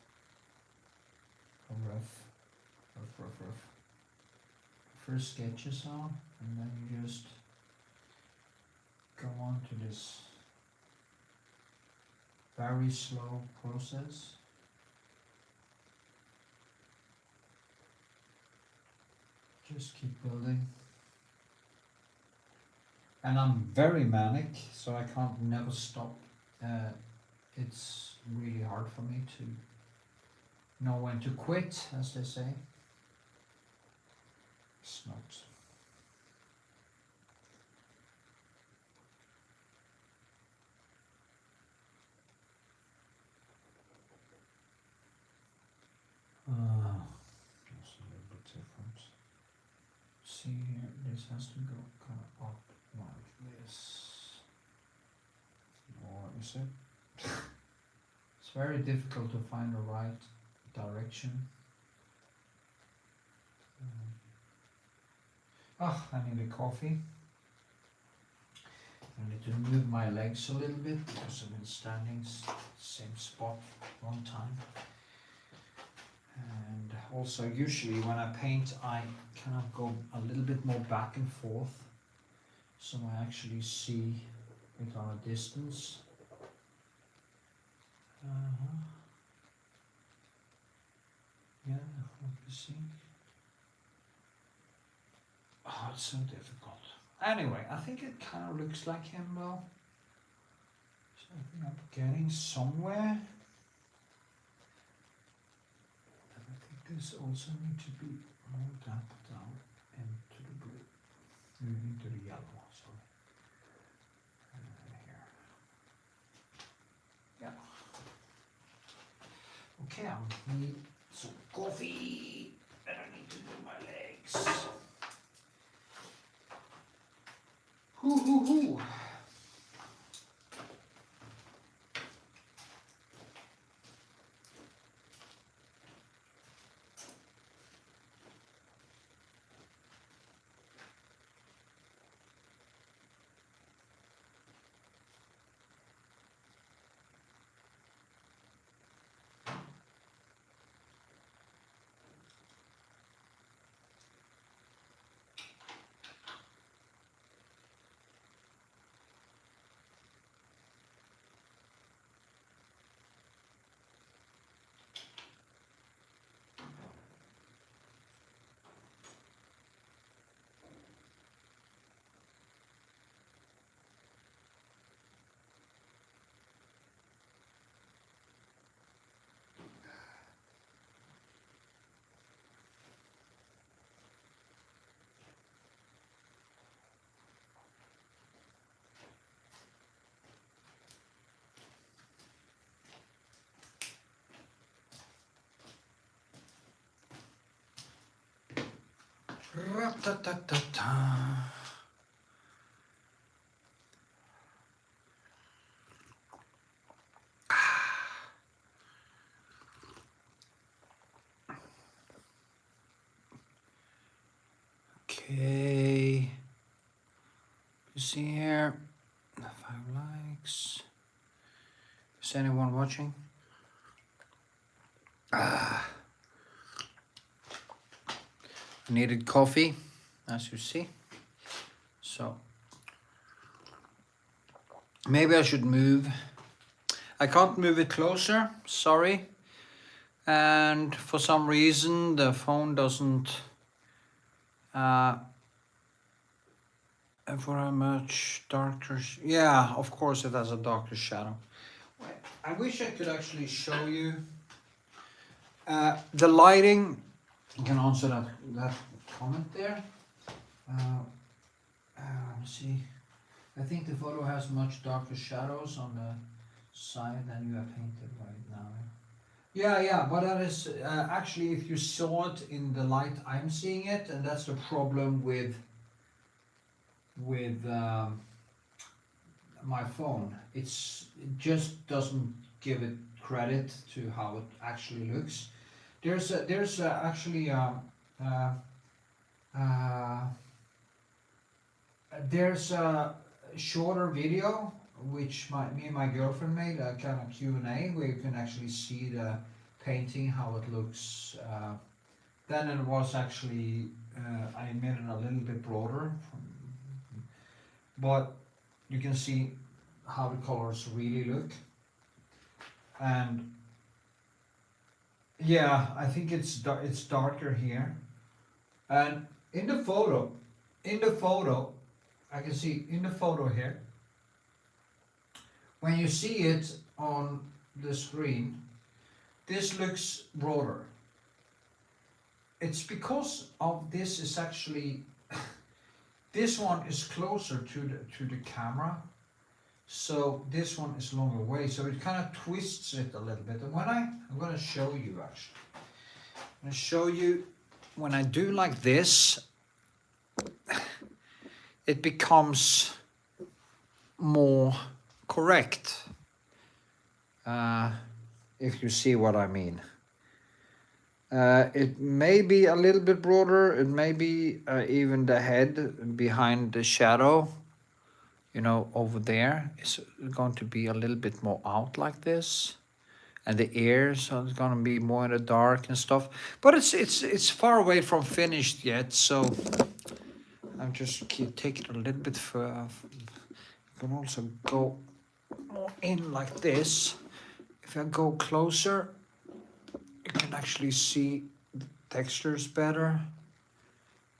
first sketches are, and then you just go on to this very slow process. Just keep building. And I'm very manic, so I can't never stop. It's really hard for me to know when to quit, as they say. It's not. It's a little bit different. See here, this has to go kind of up like this. Or is it? It's very difficult to find the right direction. Oh, I need a coffee. I need to move my legs a little bit because I've been standing same spot one time. And also usually when I paint I kind of go a little bit more back and forth so I actually see it on a distance. Yeah, let me see. Oh, it's so difficult. Anyway, I think it kind of looks like him though. So I think I'm getting somewhere. And I think this also needs to be moved up, down, into the blue. Into the yellow, sorry. Here. Yeah. Okay, I need some coffee. And I need to move my legs. Hoo hoo hoo. Ra-ta-ta-ta-ta. Okay. You see here, the 5 likes. Is anyone watching? I needed coffee, as you see. So maybe I should move. I can't move it closer, sorry. And for some reason the phone doesn't very much darker. Yeah, of course it has a darker shadow. I wish I could actually show you the lighting. You can answer that comment there. Let's see. I think the photo has much darker shadows on the side than you have painted right now. Yeah, but that is actually, if you saw it in the light I'm seeing it, and that's the problem with my phone. It just doesn't give it credit to how it actually looks. There's actually there's a shorter video which me and my girlfriend made, a kind of Q&A, where you can actually see the painting, how it looks. Then it was actually I made it a little bit broader, but you can see how the colors really look. And yeah, I think it's darker here, and in the photo, I can see in the photo here, when you see it on the screen, this looks broader. It's because of this is actually, this one is closer to the camera, so this one is longer away, so it kind of twists it a little bit. And when I'm going to show you actually, I'm going to show you when I do like this, it becomes more correct, if you see what I mean. It may be a little bit broader, it may be even the head behind the shadow, you know, over there is going to be a little bit more out like this, and the ears so it's going to be more in the dark and stuff, but it's far away from finished yet, so I'm just take it a little bit further. You can also go more in like this. If I go closer, you can actually see the textures better.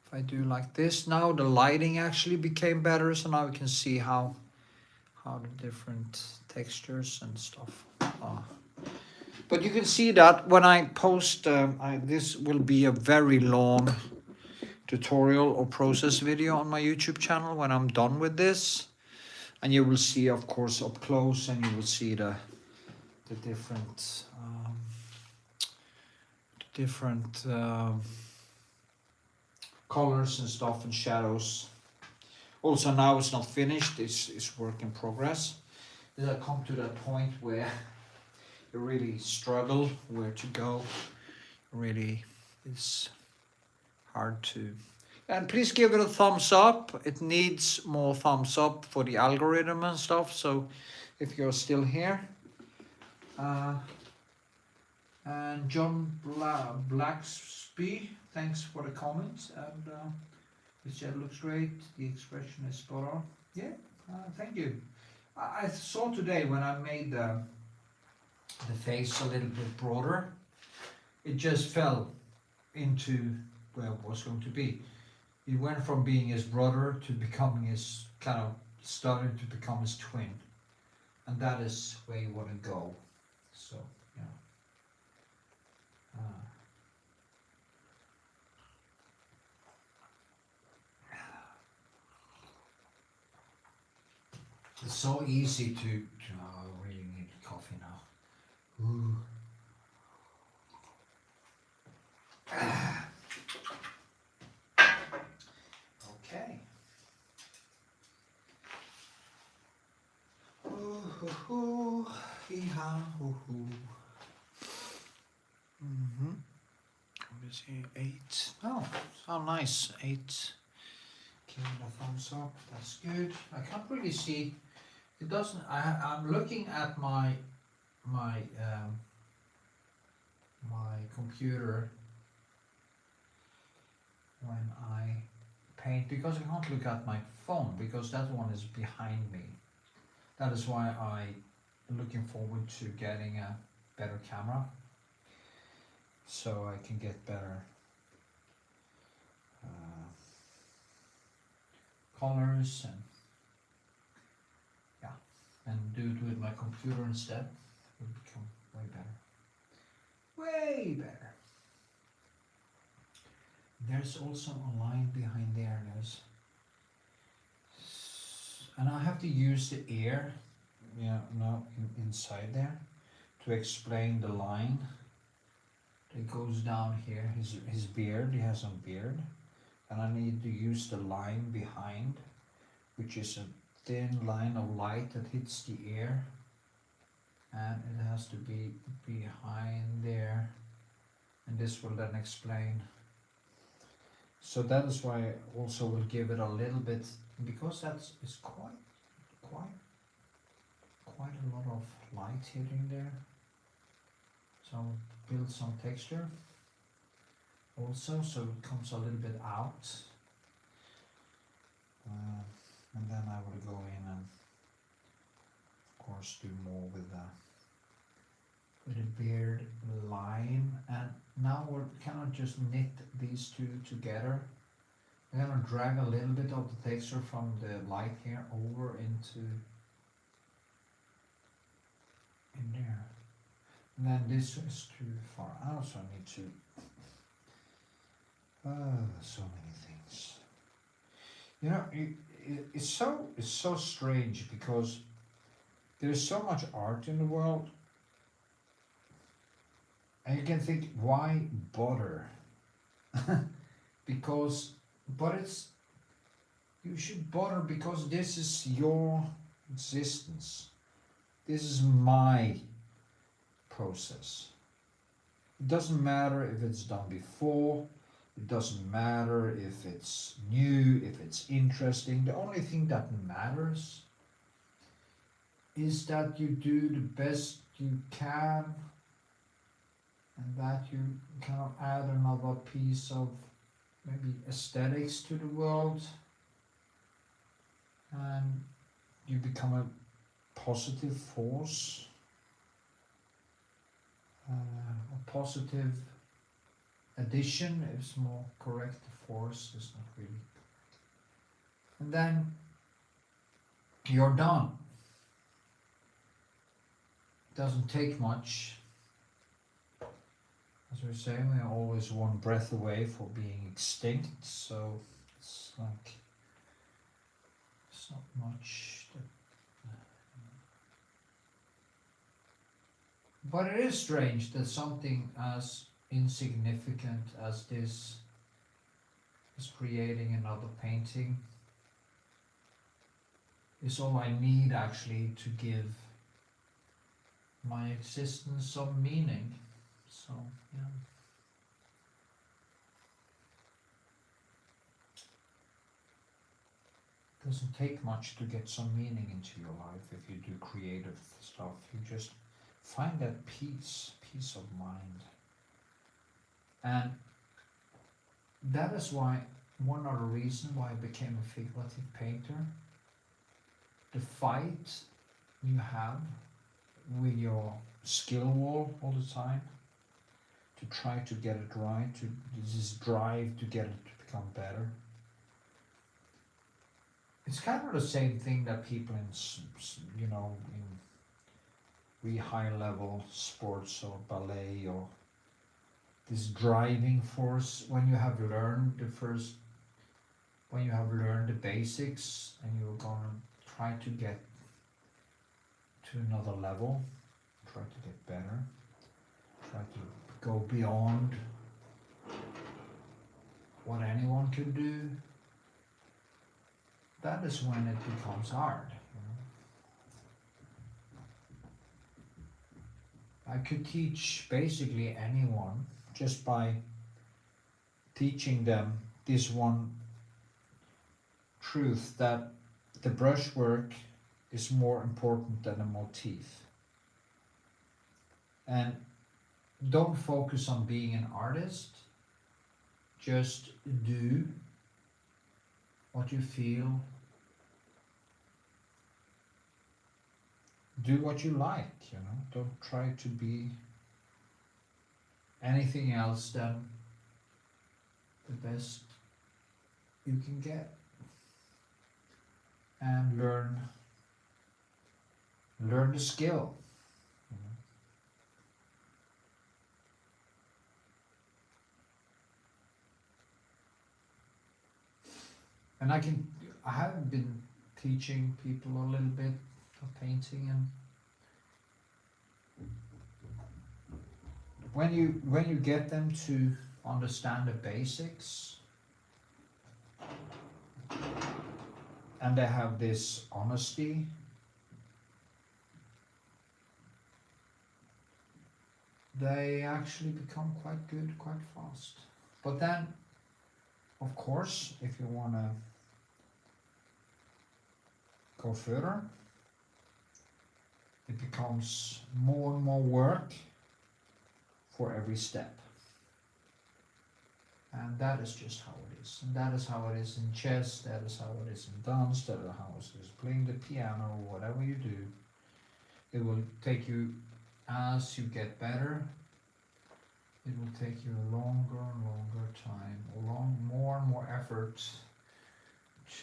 If I do like this, now the lighting actually became better, so now we can see how the different textures and stuff are. But you can see that when I post, this will be a very long tutorial or process video on my YouTube channel when I'm done with this. And you will see, of course, up close, and you will see the different colors and stuff and shadows. Also, now it's not finished, it's work in progress. Then I come to that point where you really struggle where to go. Really, it's hard to. And please give it a thumbs up. It needs more thumbs up for the algorithm and stuff. So if you're still here. And John Blacksby, thanks for the comment. And the shed looks great. The expression is spot on. Yeah, thank you. I saw today when I made the face a little bit broader, it just fell into where it was going to be. It went from being his brother to becoming his, kind of starting to become his twin. And that is where you want to go. So, yeah. It's so easy to I really need coffee now. Ooh. Okay. Ooh, hee-haw, ooh. Let me see, 8. Oh, so nice. 8. Give it a thumbs up. That's good. I can't really see. It doesn't. I'm looking at my computer when I paint, because I can't look at my phone because that one is behind me. That is why I'm looking forward to getting a better camera, so I can get better colors and do it with my computer instead. It will become way better. Way better. There's also a line behind there. And I have to use the air, inside there, to explain the line that goes down here. His beard. He has some beard, and I need to use the line behind, which is a thin line of light that hits the air, and it has to be behind there, and this will then explain. So that is why I also will give it a little bit, because it's quite a lot of light hitting there. So I'll build some texture also, so it comes a little bit out. And then I will go in and of course do more with the beard line. And now we're kind of just knit these two together I'm gonna drag a little bit of the texture from the light here over into in there. And then this is too far out, so I need to so many things. You know, it's so strange because there's so much art in the world, and you can think, why bother? Because, but you should bother because this is your existence. This is my process. It doesn't matter if it's done before. It doesn't matter if it's new, if it's interesting. The only thing that matters is that you do the best you can, and that you kind of add another piece of maybe aesthetics to the world, and you become a positive force, a positive addition is more correct. The force is not really correct. And then you're done. It doesn't take much. As we say, we are always one breath away for being extinct, so it's like it's not much that, but it is strange that something as insignificant as this is creating another painting is all I need actually to give my existence some meaning. So yeah. It doesn't take much to get some meaning into your life if you do creative stuff. You just find that peace of mind. And that is why, one other reason why I became a figurative painter, the fight you have with your skill wall all the time, to try to get it right, to this drive to get it to become better. It's kind of the same thing that people in, in really high level sports or ballet, or this driving force, when you have learned the basics and you're gonna try to get to another level, try to get better, try to go beyond what anyone can do, that is when it becomes hard. I could teach basically anyone just by teaching them this one truth, that the brushwork is more important than the motif. And don't focus on being an artist, just do what you feel, do what you like, don't try to be anything else than the best you can get, and learn the skill. And I have been teaching people a little bit of painting, and when you get them to understand the basics, and they have this honesty, they actually become quite good quite fast. But then, of course, if you want to go further, it becomes more and more work for every step. And that is just how it is. And that is how it is in chess, that is how it is in dance, that is how it is playing the piano, or whatever you do. It will take you, as you get better, it will take you a longer and longer time, more and more effort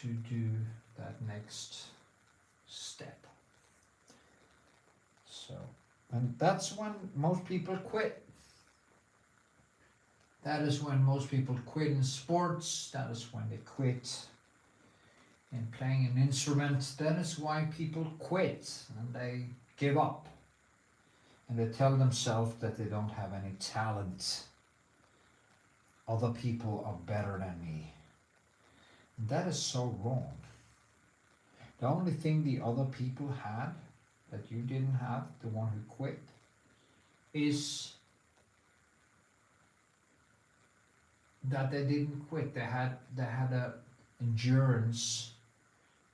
to do that next step. So, and that's when most people quit. That is when most people quit in sports. That is when they quit in playing an instrument. That is why people quit and they give up. And they tell themselves that they don't have any talent. Other people are better than me. And that is so wrong. The only thing the other people had that you didn't have, the one who quit, is that they didn't quit. They had a endurance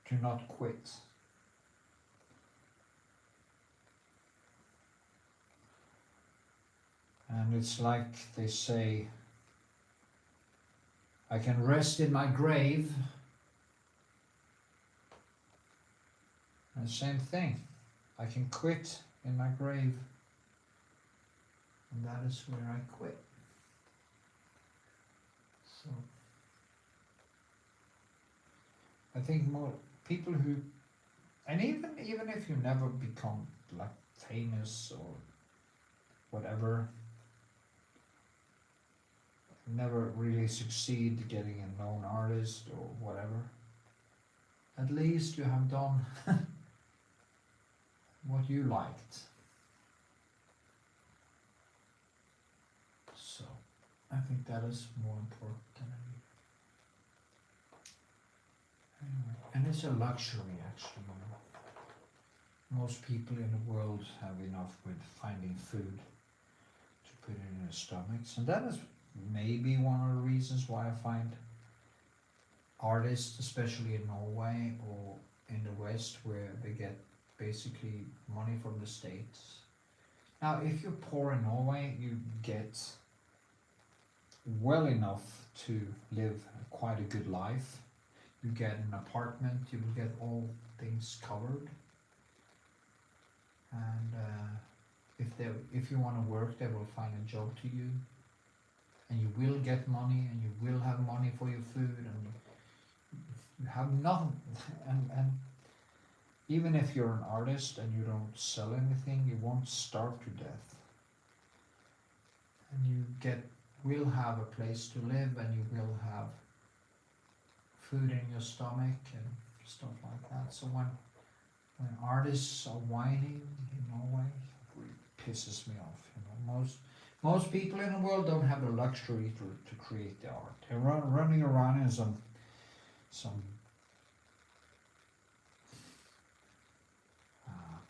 to not quit. And it's like they say, I can rest in my grave. And the same thing. I can quit in my grave. And that is where I quit. So I think more people who, and even if you never become like famous or whatever, never really succeed getting a known artist or whatever, at least you have done what you liked. So I think that is more important than anything. Anyway, and it's a luxury actually. Most people in the world have enough with finding food to put in their stomachs, and that is maybe one of the reasons why I find artists, especially in Norway or in the West, where they get basically money from the States. Now, if you're poor in Norway, you get well enough to live quite a good life. You get an apartment, you will get all things covered. And if you want to work, they will find a job to you. And you will get money, and you will have money for your food, and you have nothing. And even if you're an artist and you don't sell anything, you won't starve to death. And you will have a place to live, and you will have food in your stomach and stuff like that. So when artists are whining in Norway, it really pisses me off. Most people in the world don't have the luxury to create the art. They're running around in some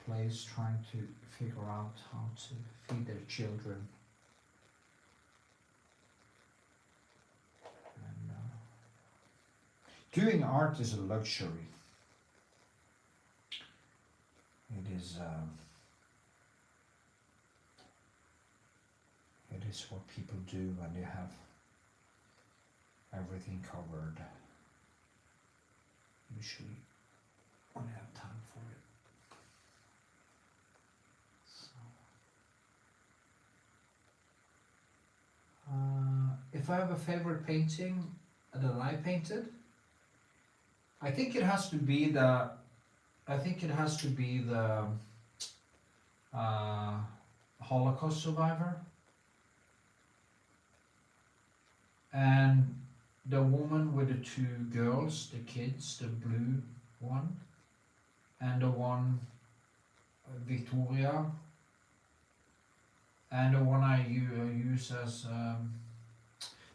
place trying to figure out how to feed their children. And doing art is a luxury. It is what people do when they have everything covered. Usually when they have time for it. So, if I have a favorite painting that I painted, I think it has to be the Holocaust survivor, and the woman with the two girls, the kids, the blue one, and the one Victoria, and the one I use as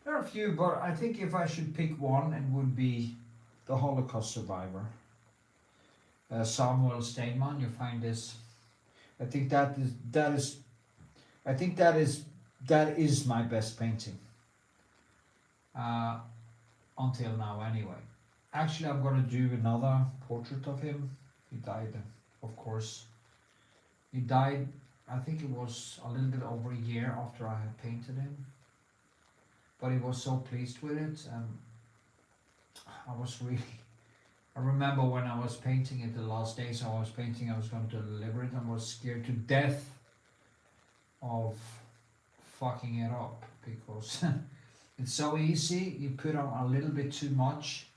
there are a few, but I think if I should pick one, it would be the Holocaust survivor. Samuel Steinman, you find this. I think that is my best painting. Until now, anyway. Actually, I'm going to do another portrait of him. He died, of course. He died, I think it was a little bit over a year after I had painted him. But he was so pleased with it, and I remember when I was painting it the last days I was painting, I was going to deliver it, and I was scared to death of fucking it up because it's so easy. You put on a little bit too much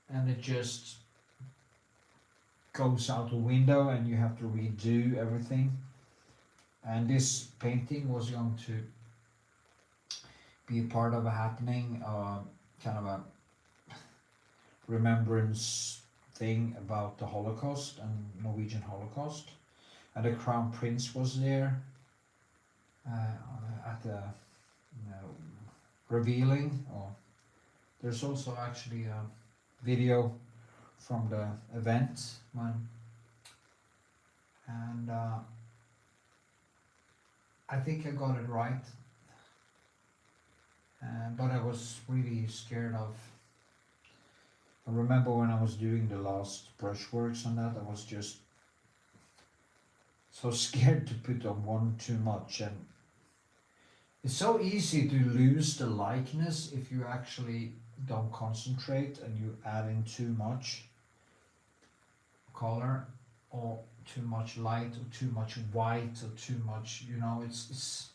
and it just goes out the window and you have to redo everything. And this painting was going to be a part of a happening, kind of a remembrance thing about the Holocaust and Norwegian Holocaust. And the Crown Prince was there at the revealing. Or there's also actually a video from the event and I think I got it right, but I was really scared of. I remember when I was doing the last brushworks on that, I was just so scared to put on one too much, and it's so easy to lose the likeness if you actually don't concentrate and you add in too much color or too much light or too much white or too much, it's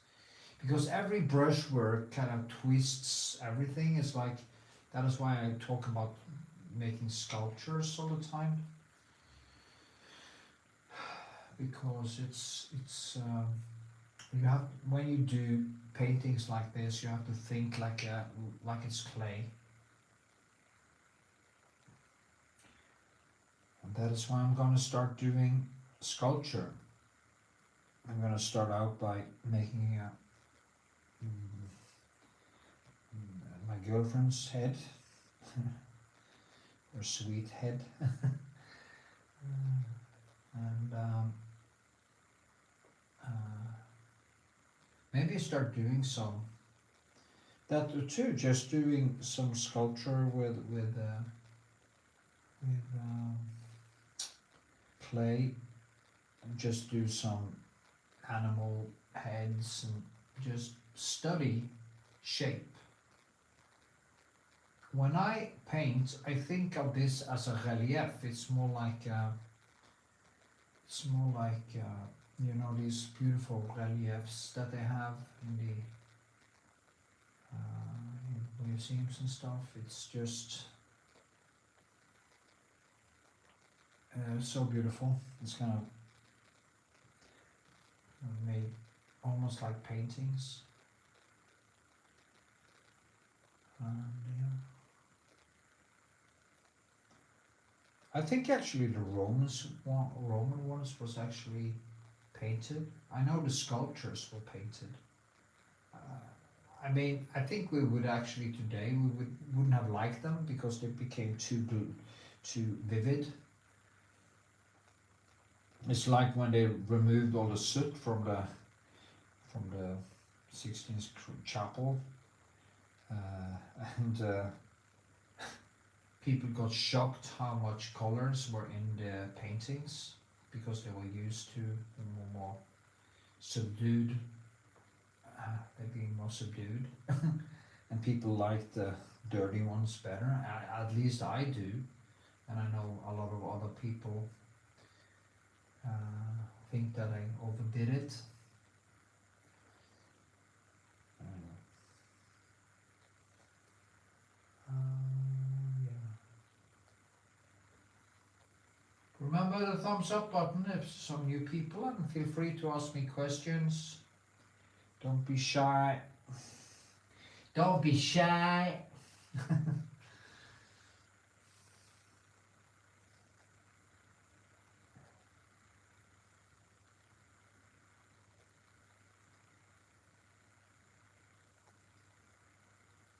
because every brushwork kind of twists everything. It's like, that is why I talk about making sculptures all the time, because it's you have, when you do paintings like this, you have to think like it's clay. And that is why I'm going to start doing sculpture. I'm going to start out by making my girlfriend's head, her sweet head, and maybe start doing some that too. Just doing some sculpture with clay, and just do some animal heads and just study shape. When I paint, I think of this as a relief. It's more like these beautiful reliefs that they have in museums and stuff. It's just so beautiful. It's kind of made almost like paintings. I think actually the Roman ones was actually painted. I know the sculptures were painted. I mean, I think we would actually today wouldn't have liked them because they became too vivid. It's like when they removed all the soot from the 16th chapel, and people got shocked how much colors were in the paintings because they were used to the more subdued, they being more subdued, and people like the dirty ones better. At least I do, and I know a lot of other people think that I overdid it. Remember the thumbs up button if some new people, and feel free to ask me questions. Don't be shy. Don't be shy.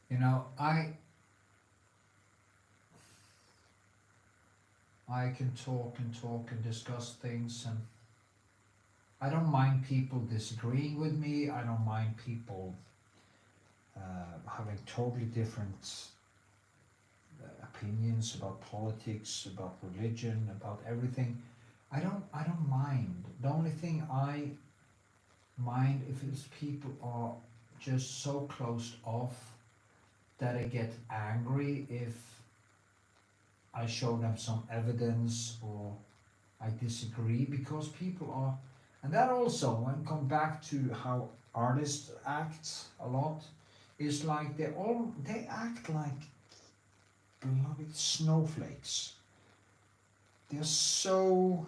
You know, I can talk and discuss things, and I don't mind people disagreeing with me. I don't mind people having totally different opinions about politics, about religion, about everything. I don't mind. The only thing I mind if it's people are just so closed off that I get angry if I show them some evidence or I disagree, because people are, and that also, when come back to how artists act a lot is like they act like beloved snowflakes. They're so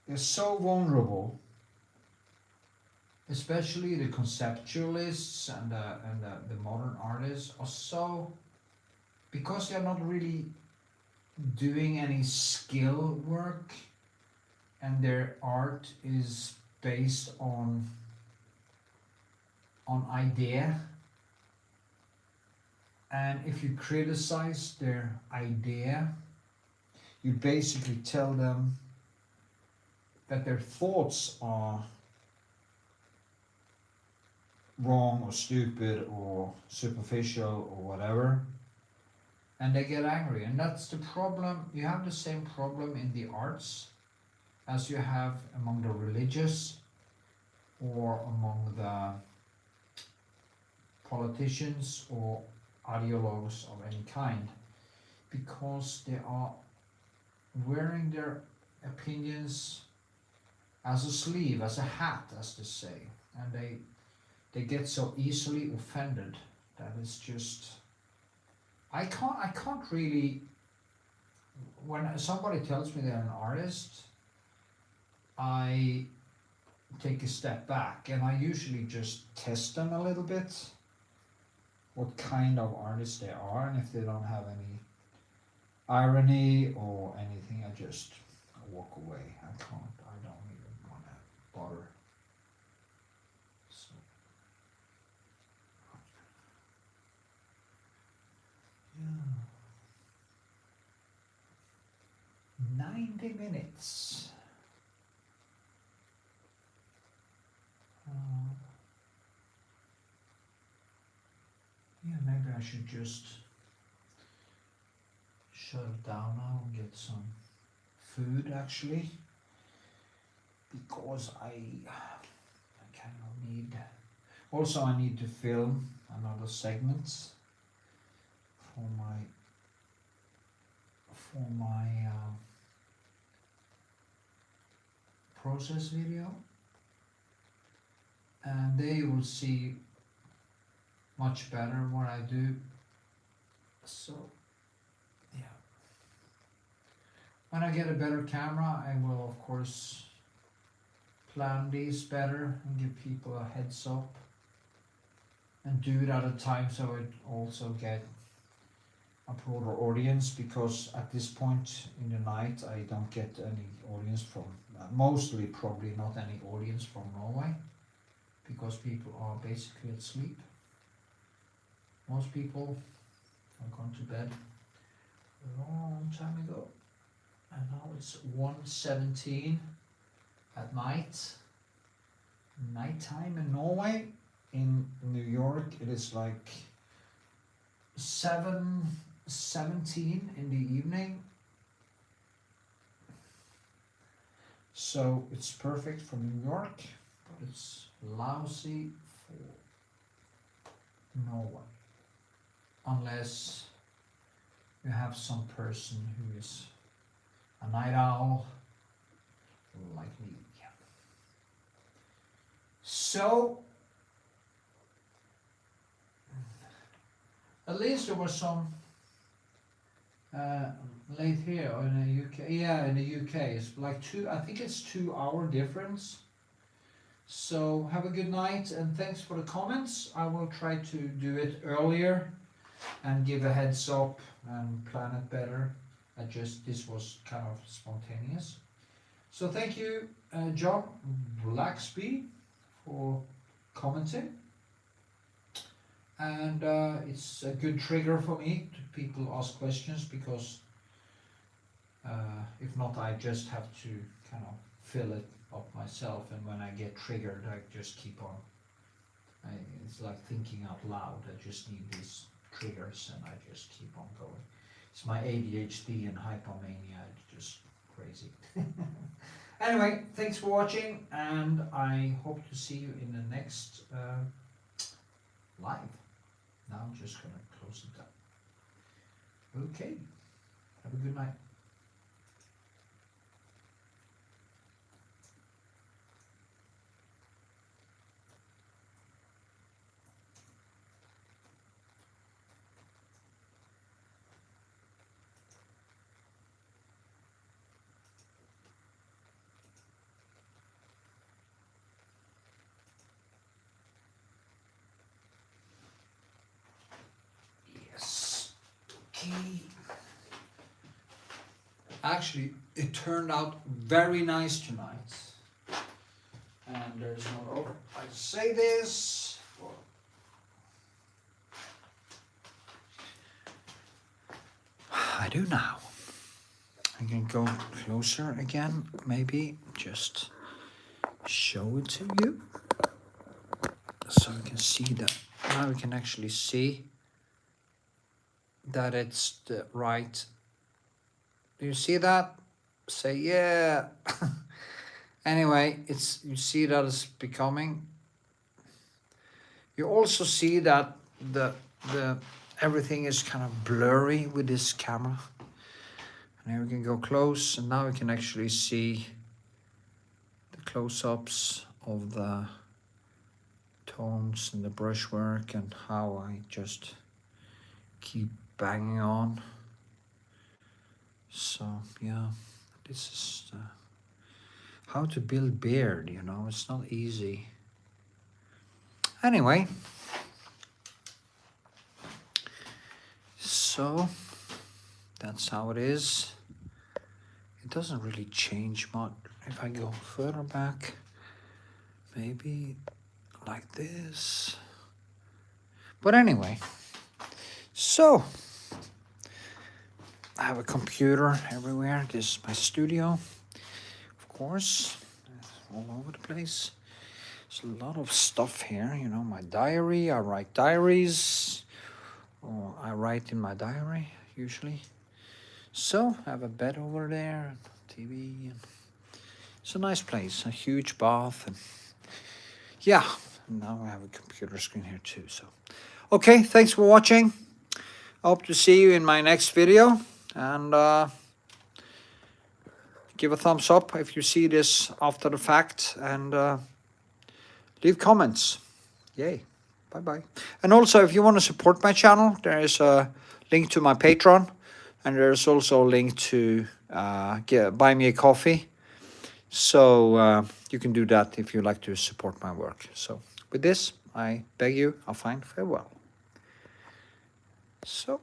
vulnerable, especially the conceptualists and the modern artists are so, because they're not really doing any skill work and their art is based on idea, and if you criticize their idea, you basically tell them that their thoughts are wrong or stupid or superficial or whatever, and they get angry. And that's the problem. You have the same problem in the arts as you have among the religious or among the politicians or ideologues of any kind, because they are wearing their opinions as a sleeve, as a hat, as they say, and they get so easily offended that it's just, I can't really, when somebody tells me they're an artist, I take a step back and I usually just test them a little bit, what kind of artist they are, and if they don't have any irony or anything, I just walk away. I don't even want to bother. So, yeah. 90 minutes. Yeah, maybe I should just shut it down now and get some food actually, because I kind of need, also I need to film another segment for my process video, and they will see much better what I do. So yeah, when I get a better camera, I will of course plan these better and give people a heads up and do it at a time so it also get a broader audience, because at this point in the night I don't get any audience from, mostly probably not any audience from Norway, because people are basically asleep. Most people have gone to bed a long time ago, and now it's 1:17 at night. Nighttime in Norway. In New York it is like 7:17 in the evening. So it's perfect for New York, but it's lousy for Norway. Unless you have some person who is a night owl like me. So at least there was some late here or in the UK. Yeah, in the UK it's like I think it's 2 hour difference. So have a good night and thanks for the comments. I will try to do it earlier and give a heads up and plan it better. This was kind of spontaneous. So thank you, John Blacksby, for commenting. And it's a good trigger for me to people ask questions, because if not, I just have to kind of fill it up myself, and when I get triggered I just keep on. It's like thinking out loud. I just need these triggers and I just keep on going. It's my ADHD and hypomania, it's just crazy. Anyway, thanks for watching, and I hope to see you in the next live. Now I'm just gonna close it down. Okay, have a good night. Actually, it turned out very nice tonight. And there's no over. I say this. I do now. I can go closer again, maybe just show it to you. So you can see that. Now we can actually see that it's the right. Do you see that? Say yeah. Anyway, you see that it's becoming. You also see that the everything is kind of blurry with this camera. And here we can go close, and now we can actually see the close-ups of the tones and the brushwork and how I just keep banging on. So yeah, this is how to build beard, you know, it's not easy. Anyway, so that's how it is. It doesn't really change much. If I go further back, maybe like this. But anyway, so I have a computer everywhere. This is my studio, of course, all over the place. There's a lot of stuff here, you know, my diary. I write diaries, or I write in my diary usually. So I have a bed over there, TV. And it's a nice place, a huge bath, and yeah. Now I have a computer screen here too. So, okay, thanks for watching. I hope to see you in my next video, and give a thumbs up if you see this after the fact, and leave comments. Yay. Bye-bye. And also, if you want to support my channel, there is a link to my Patreon, and there's also a link to buy me a coffee. So you can do that if you like to support my work. So with this, I beg you a fine farewell. So